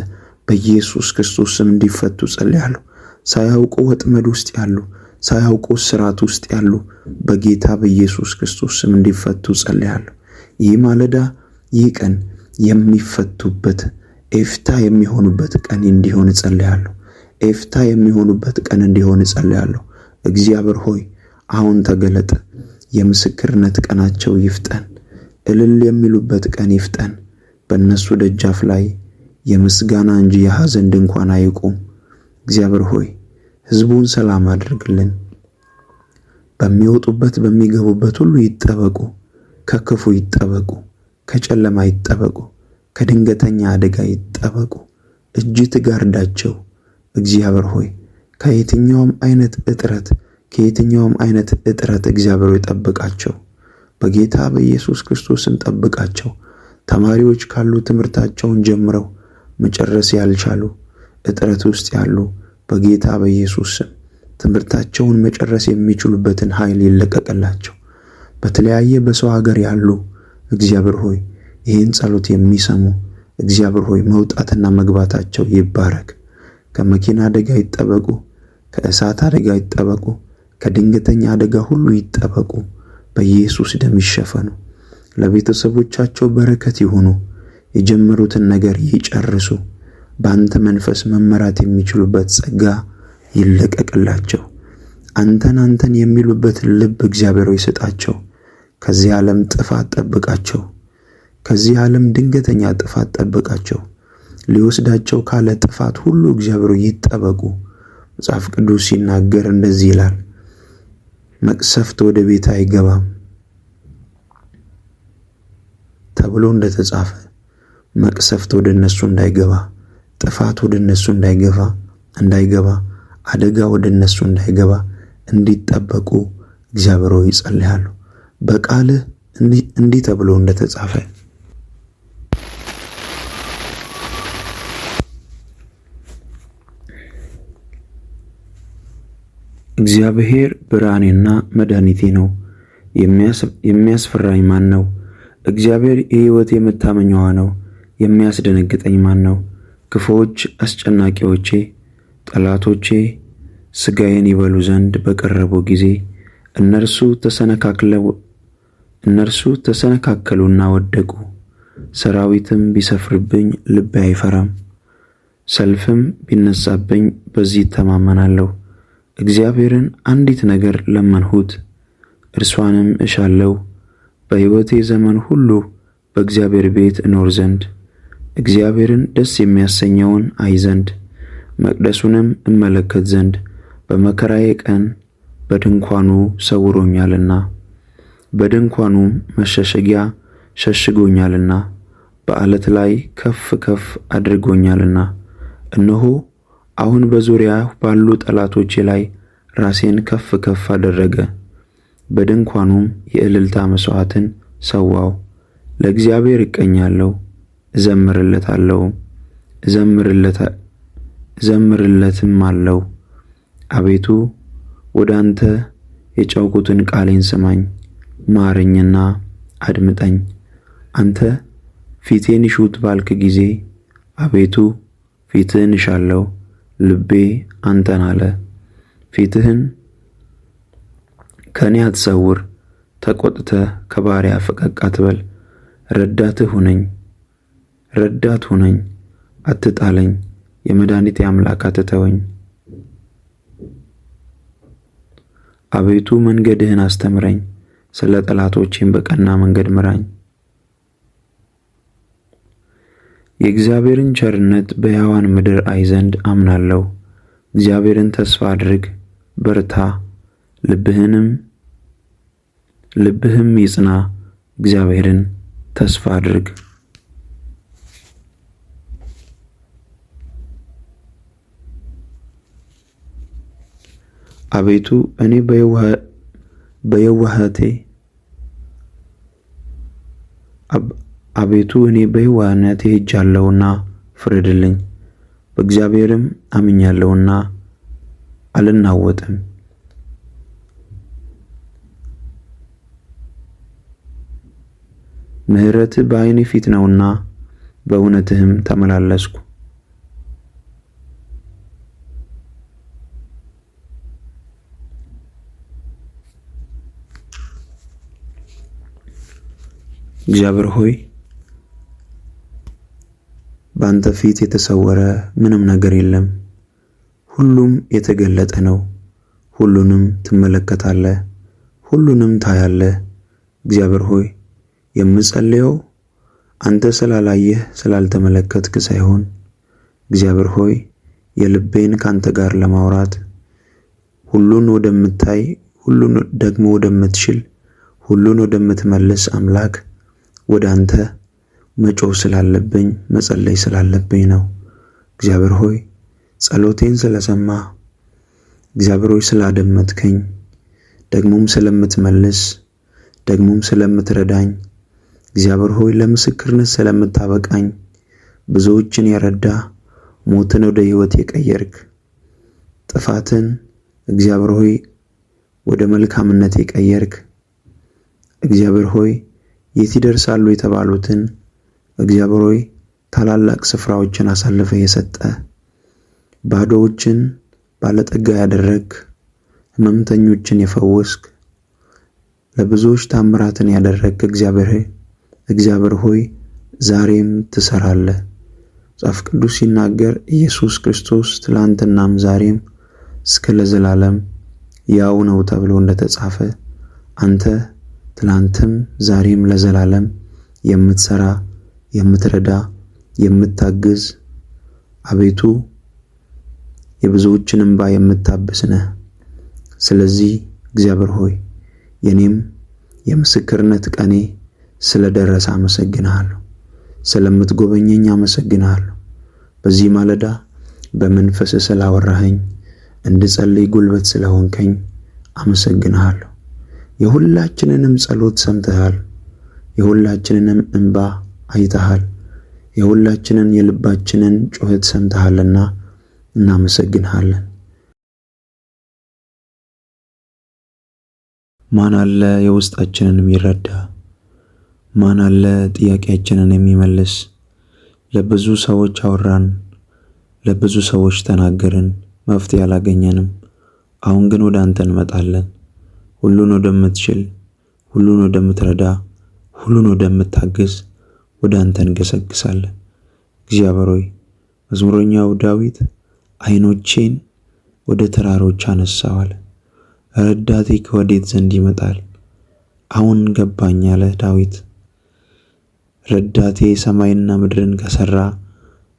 በኢየሱስ ክርስቶስ ስም እንዲፈቱ ጸልያለሁ። ሳያውቁ ወጥመድ ውስጥ ያሉ፣ ሳያውቁ ስራት ውስጥ ያሉ በጌታ በኢየሱስ ክርስቶስ ስም እንዲፈቱ ጸልያለሁ። ይህ ማለዳ፣ ይህ ቀን የሚፈቱበት ኤፍታ የሚሆኑበት ቀን እንዲሆን ጸልያለሁ። ኤፍታ የሚሆኑበት ቀን እንዲሆን ጸልያለሁ። እግዚአብሔር ሆይ አሁን ተገለጠ። የምስክርነት ቀናቸው ይፍጠን። እልል የሚሉበት ቀን ይፍጠን። በእነሱ ደጃፍ ላይ የምስጋና እንጂ የሐዘን ድንኳን አይቁም። እግዚአብሔር ሆይ ሕዝቡን ሰላም አድርግልን። በሚወጡበት በሚገቡበት ሁሉ ይጠበቁ። ከክፉ ይጠበቁ፣ ከጨለማ ይጠበቁ፣ ከድንገተኛ አደጋ ይጠበቁ። እጅ ትጋርዳቸው። እግዚአብሔር ሆይ ከየትኛውም አይነት እጥረት እግዚአብሔር ሆይ ጠብቃቸው። በጌታ በኢየሱስ ክርስቶስም ጠብቃቸው። ተማሪዎች ካሉ ትምህርታቸውን ጀምረው መጨረስ ያልቻሉ እጥረት ውስጥ ያሉ በጌታ በኢየሱስ ስም ትምህርታቸውን መጨረስ የሚችሉበትን ኃይል ይለቀቅላቸው። በተለያየ በሰው ሀገር ያሉ እግዚአብሔር ሆይ ይህን ጸሎት የሚሰሙ እግዚአብሔር ሆይ መውጣትና መግባታቸው ይባረክ። ከመኪና አደጋ ይጠበቁ፣ ከእሳት አደጋ ይጠበቁ፣ ከድንገተኛ አደጋ ሁሉ ይጠበቁ። በኢየሱስ ደም ይሸፈኑ። ለቤተሰቦቻቸው በረከት ይሁኑ። የጀመሩትን ነገር ይጨርሱ። በአንተ መንፈስ መመራት የሚችሉበት ጸጋ ይለቀቅላቸው። አንተን የሚሉበት ልብ እግዚአብሔር ሆይ ስጣቸው። ከዚህ ዓለም ጥፋት ጠብቃቸው። ከዚህ ዓለም ድንገተኛ ጥፋት ጠብቃቸው። ሊወስዳቸው ካለ ጥፋት ሁሉ እግዚአብሔር ይጠበቁ። መጽሐፍ ቅዱስ ሲናገር እንደዚህ ይላል፣ መቅሰፍት ወደ ቤት አይገባም ተብሎ እንደተጻፈ መቅሰፍት ወደ እነሱ እንዳይገባ፣ ጥፋት ወደ እነሱ እንዳይገባ፣ አደጋ ወደ እነሱ እንዳይገባ እንዲጠበቁ እግዚአብሔር ሆይ ይጸልያሉ። በቃልህ እንዲህ ተብሎ እንደተጻፈ እግዚአብሔር ብርሃኔና መድኃኒቴ ነው፣ የሚያስፈራኝ ማን ነው? እግዚአብሔር የሕይወቴ መታመኛዋ ነው፣ የሚያስደነግጠኝ ማን ነው? ክፉዎች አስጨናቂዎቼ ጠላቶቼ ሥጋዬን ይበሉ ዘንድ በቀረቡ ጊዜ እነርሱ ተሰነካከሉና ወደቁ። ሰራዊትም ቢሰፍርብኝ ልቤ አይፈራም፣ ሰልፍም ቢነሳብኝ በዚህ እተማመናለሁ። እግዚአብሔርን አንዲት ነገር ለመንሁት፣ እርሷንም እሻለሁ፣ በሕይወቴ ዘመን ሁሉ በእግዚአብሔር ቤት እኖር ዘንድ፣ እግዚአብሔርን ደስ የሚያሰኘውን አይ ዘንድ፣ መቅደሱንም እመለከት ዘንድ። በመከራዬ ቀን በድንኳኑ ሰውሮኛልና፣ በድንኳኑም መሸሸጊያ ሸሽጎኛልና፣ በዓለት ላይ ከፍ ከፍ አድርጎኛልና። እነሆ አሁን በዙሪያ ባሉ ጠላቶቼ ላይ ራሴን ከፍ ከፍ አደረገ። በድንኳኑም የእልልታ መሥዋዕትን ሰዋው። ለእግዚአብሔር እቀኛለሁ፣ እዘምርለትም አለው። አቤቱ ወደ አንተ የጮኽሁትን ቃሌን ስማኝ፣ ማረኝና አድምጠኝ። አንተ ፊቴን ይሹት ባልክ ጊዜ አቤቱ ፊትህን እሻለሁ። ልቤ አንተን አለ። ፊትህን ከእኔ አትሰውር፣ ተቆጥተህ ከባሪያ ፈቀቅ አትበል። ረዳት ሁነኝ፣ አትጣለኝ፣ የመድኃኒቴ አምላክ አትተወኝ። አቤቱ መንገድህን አስተምረኝ፣ ስለ ጠላቶቼም በቀና መንገድ ምራኝ። የእግዚአብሔርን ቸርነት በሕያዋን ምድር አይ ዘንድ አምናለሁ። እግዚአብሔርን ተስፋ አድርግ፣ በርታ፣ ልብህም ይጽና። እግዚአብሔርን ተስፋ አድርግ። አቤቱ እኔ በየዋህነቴ ሄጃለሁና ፍረድልኝ። በእግዚአብሔርም አምኛለሁና አልናወጥም። ምሕረትህ በዓይኔ ፊት ነውና በእውነትህም ተመላለስኩ። እግዚአብሔር ሆይ በአንተ ፊት የተሰወረ ምንም ነገር የለም። ሁሉም የተገለጠ ነው። ሁሉንም ትመለከታለህ፣ ሁሉንም ታያለህ። እግዚአብሔር ሆይ የምጸልየው አንተ ስላላየህ ስላልተመለከትክ ሳይሆን እግዚአብሔር ሆይ የልቤን ካንተ ጋር ለማውራት ሁሉን ወደምታይ፣ ሁሉን ደግሞ ወደምትችል፣ ሁሉን ወደምትመልስ አምላክ ወደ አንተ መጮህ ስላለብኝ መጸለይ ስላለብኝ ነው። እግዚአብሔር ሆይ ጸሎቴን ስለሰማ፣ እግዚአብሔር ሆይ ስላደመጥከኝ፣ ደግሞም ስለምትመልስ፣ ደግሞም ስለምትረዳኝ፣ እግዚአብሔር ሆይ ለምስክርነት ስለምታበቃኝ፣ ብዙዎችን የረዳ ሞትን ወደ ሕይወት የቀየርክ፣ ጥፋትን እግዚአብሔር ሆይ ወደ መልካምነት የቀየርክ፣ እግዚአብሔር ሆይ የት ይደርሳሉ የተባሉትን እግዚአብሔር ሆይ ታላላቅ ስፍራዎችን አሳልፈ የሰጠ፣ ባዶዎችን ባለጠጋ ያደረግ፣ ሕመምተኞችን የፈወስክ፣ ለብዙዎች ታምራትን ያደረግ እግዚአብሔር ሆይ ዛሬም ትሰራለህ። መጽሐፍ ቅዱስ ሲናገር ኢየሱስ ክርስቶስ ትላንትናም ዛሬም እስከ ለዘላለም ያው ነው ተብሎ እንደተጻፈ አንተ ትላንትም ዛሬም ለዘላለም የምትሰራ፣ የምትረዳ፣ የምታግዝ፣ አቤቱ የብዙዎችን እንባ የምታብስ ነህ። ስለዚህ እግዚአብሔር ሆይ የኔም የምስክርነት ቀኔ ስለደረሰ አመሰግንሃለሁ። ስለምትጎበኘኝ አመሰግንሃለሁ። በዚህ ማለዳ በመንፈስ ስላወራኸኝ እንድጸልይ ጉልበት ስለሆንከኝ አመሰግንሃለሁ። የሁላችንንም ጸሎት ሰምተሃል። የሁላችንንም እንባ አይተሃል። የሁላችንን የልባችንን ጩኸት ሰምተሃልና እናመሰግንሃለን። ማን አለ የውስጣችንን የሚረዳ? ማን አለ ጥያቄያችንን የሚመልስ? ለብዙ ሰዎች አወራን፣ ለብዙ ሰዎች ተናገርን፣ መፍትሄ አላገኘንም። አሁን ግን ወደ አንተ እንመጣለን። ሁሉን ወደምትችል፣ ሁሉን ወደምትረዳ፣ ሁሉን ወደምታግዝ ወደ አንተ እንገሰግሳለን። እግዚአብሔር ሆይ መዝሙረኛው ዳዊት ዓይኖቼን ወደ ተራሮች አነሳሁ አለ። ረዳቴ ከወዴት ዘንድ ይመጣል? አሁን ገባኝ አለ ዳዊት። ረዳቴ ሰማይና ምድርን ከሰራ፣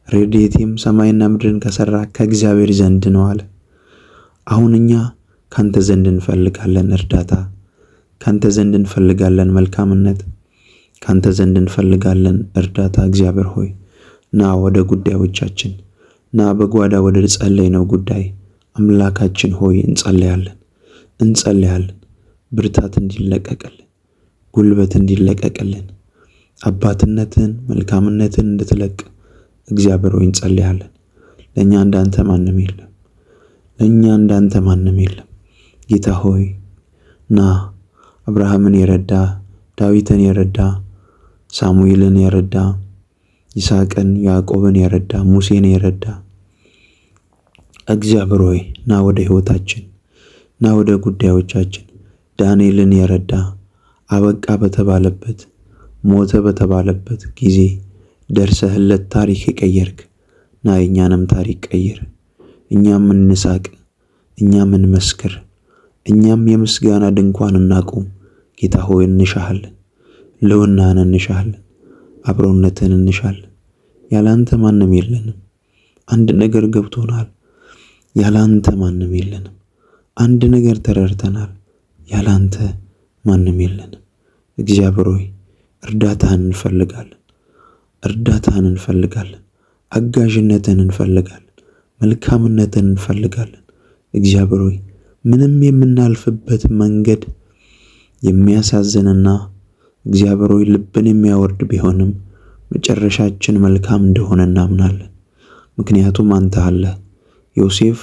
ረድኤቴም ሰማይና ምድርን ከሰራ ከእግዚአብሔር ዘንድ ነው አለ። አሁን እኛ ካንተ ዘንድ እንፈልጋለን እርዳታ፣ ካንተ ዘንድ እንፈልጋለን መልካምነት፣ ካንተ ዘንድ እንፈልጋለን እርዳታ። እግዚአብሔር ሆይ ና ወደ ጉዳዮቻችን፣ ና በጓዳ ወደ ጸለይነው ጉዳይ አምላካችን ሆይ እንጸልያለን። ብርታት እንዲለቀቅልን፣ ጉልበት እንዲለቀቅልን፣ አባትነትን መልካምነትን እንድትለቅ እግዚአብሔር ሆይ እንጸልያለን። ለእኛ እንዳንተ ማንም የለም፣ ለእኛ እንዳንተ ማንም የለም። ጌታ ሆይ ና አብርሃምን የረዳ፣ ዳዊትን የረዳ፣ ሳሙኤልን የረዳ፣ ይስሐቅን ያዕቆብን የረዳ፣ ሙሴን የረዳ እግዚአብሔር ሆይ ና ወደ ሕይወታችን፣ ና ወደ ጉዳዮቻችን። ዳንኤልን የረዳ አበቃ በተባለበት ሞተ በተባለበት ጊዜ ደርሰህለት ታሪክ የቀየርክ ና የእኛንም ታሪክ ቀይር። እኛም እንሳቅ፣ እኛም እንመስክር፣ እኛም የምስጋና ድንኳን እናቁም። ጌታ ሆይ እንሻሃለን፣ ልውናን እንሻሃለን፣ አብሮነትን እንሻለን። ያላንተ ማንም የለንም። አንድ ነገር ገብቶናል፣ ያላንተ ማንም የለንም። አንድ ነገር ተረድተናል፣ ያላንተ ማንም የለንም። እግዚአብሔር ሆይ እርዳታህን እንፈልጋለን፣ እርዳታህን እንፈልጋለን፣ አጋዥነትን እንፈልጋለን፣ መልካምነትን እንፈልጋለን። እግዚአብሔር ሆይ ምንም የምናልፍበት መንገድ የሚያሳዝንና እግዚአብሔር ሆይ ልብን የሚያወርድ ቢሆንም መጨረሻችን መልካም እንደሆነ እናምናለን። ምክንያቱም አንተ አለ። ዮሴፍ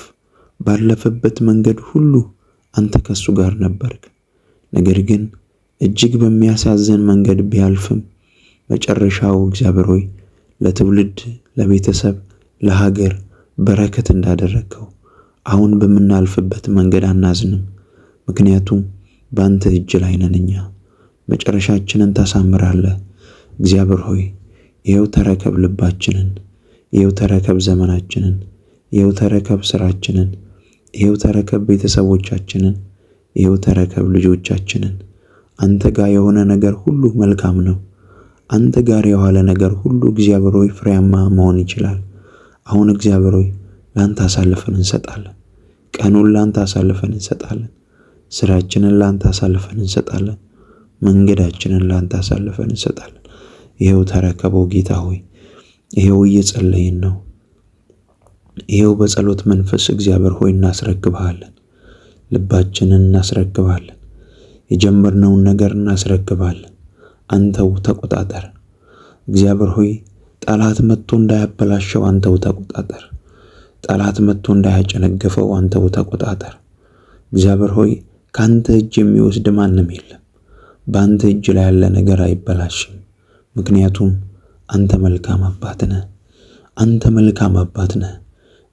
ባለፈበት መንገድ ሁሉ አንተ ከሱ ጋር ነበርክ። ነገር ግን እጅግ በሚያሳዝን መንገድ ቢያልፍም መጨረሻው እግዚአብሔር ሆይ ለትውልድ፣ ለቤተሰብ፣ ለሀገር በረከት እንዳደረግከው አሁን በምናልፍበት መንገድ አናዝንም። ምክንያቱም በአንተ እጅ ላይ ነን። እኛ መጨረሻችንን ታሳምራለህ። እግዚአብሔር ሆይ ይኸው ተረከብ ልባችንን፣ ይኸው ተረከብ ዘመናችንን፣ ይኸው ተረከብ ስራችንን፣ ይኸው ተረከብ ቤተሰቦቻችንን፣ ይኸው ተረከብ ልጆቻችንን። አንተ ጋር የሆነ ነገር ሁሉ መልካም ነው። አንተ ጋር የዋለ ነገር ሁሉ እግዚአብሔር ሆይ ፍሬያማ መሆን ይችላል። አሁን እግዚአብሔር ሆይ ላንተ አሳልፈን እንሰጣለን። ቀኑን ላንተ አሳልፈን እንሰጣለን። ስራችንን ላንተ አሳልፈን እንሰጣለን። መንገዳችንን ላንተ አሳልፈን እንሰጣለን። ይኸው ተረከበው ጌታ ሆይ። ይኸው እየጸለይን ነው። ይኸው በጸሎት መንፈስ እግዚአብሔር ሆይ እናስረክብሃለን። ልባችንን እናስረክብሃለን። የጀመርነውን ነገር እናስረክብሃለን። አንተው ተቆጣጠር። እግዚአብሔር ሆይ ጠላት መጥቶ እንዳያበላሸው አንተው ተቆጣጠር። ጠላት መጥቶ እንዳያጨነግፈው አንተው ተቆጣጠር። እግዚአብሔር ሆይ ካንተ እጅ የሚወስድ ማንም የለም። በአንተ እጅ ላይ ያለ ነገር አይበላሽም። ምክንያቱም አንተ መልካም አባት ነህ። አንተ መልካም አባት ነህ።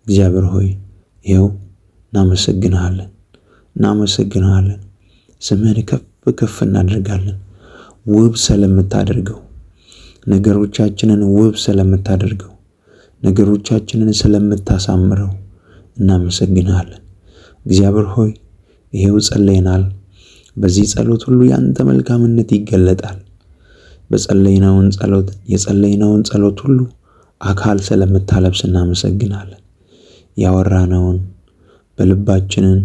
እግዚአብሔር ሆይ ይኸው እናመሰግንሃለን። ስምህን ከፍ ከፍ እናደርጋለን። ውብ ስለምታደርገው፣ ነገሮቻችንን ውብ ስለምታደርገው፣ ነገሮቻችንን ስለምታሳምረው እናመሰግንሃለን። እግዚአብሔር ሆይ ይሄው ጸለይናል። በዚህ ጸሎት ሁሉ ያንተ መልካምነት ይገለጣል። የጸለይነውን ጸሎት ሁሉ አካል ስለምታለብስ እናመሰግናለን። ያወራነውን በልባችንን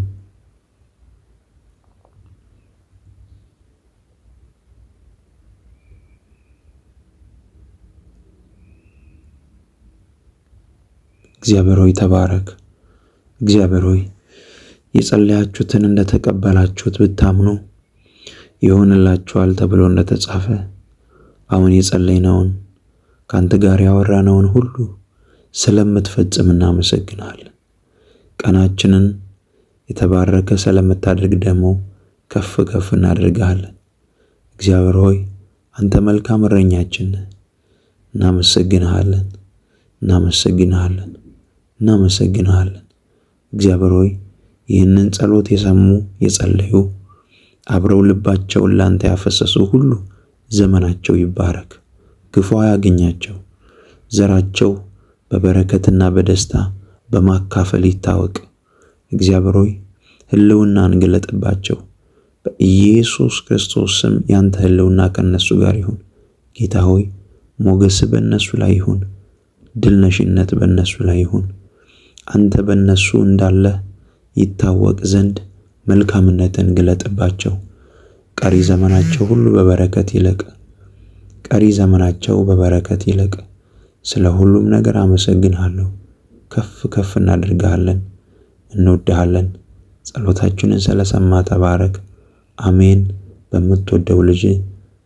እግዚአብሔር ሆይ ተባረክ። እግዚአብሔር ሆይ የጸለያችሁትን እንደተቀበላችሁት ብታምኑ ይሆንላችኋል ተብሎ እንደተጻፈ አሁን የጸለይነውን ካንተ ጋር ያወራነውን ሁሉ ስለምትፈጽም እናመሰግናለን። ቀናችንን የተባረከ ስለምታደርግ ደግሞ ከፍ ከፍ እናደርጋለን። እግዚአብሔር ሆይ አንተ መልካም እረኛችን ነህ። እናመሰግንሃለን፣ እናመሰግንሃለን፣ እናመሰግንሃለን። እግዚአብሔር ሆይ ይህንን ጸሎት የሰሙ የጸለዩ አብረው ልባቸውን ላንተ ያፈሰሱ ሁሉ ዘመናቸው ይባረክ፣ ክፉ አያገኛቸው። ዘራቸው በበረከትና በደስታ በማካፈል ይታወቅ። እግዚአብሔር ሆይ ሕልውናን ግለጥባቸው። በኢየሱስ ክርስቶስ ስም ያንተ ሕልውና ከነሱ ጋር ይሁን። ጌታ ሆይ ሞገስ በእነሱ ላይ ይሁን። ድልነሽነት በእነሱ ላይ ይሁን። አንተ በእነሱ እንዳለ ይታወቅ ዘንድ መልካምነትን ግለጥባቸው። ቀሪ ዘመናቸው ሁሉ በበረከት ይለቅ። ቀሪ ዘመናቸው በበረከት ይለቅ። ስለ ሁሉም ነገር አመሰግንሃለሁ። ከፍ ከፍ እናደርግሃለን፣ እንወድሃለን። ጸሎታችንን ስለሰማ ተባረክ። አሜን። በምትወደው ልጅ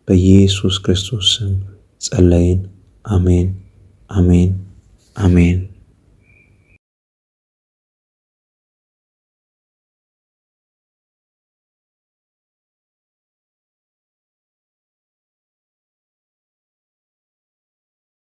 በኢየሱስ ክርስቶስ ስም ጸለይን። አሜን፣ አሜን፣ አሜን።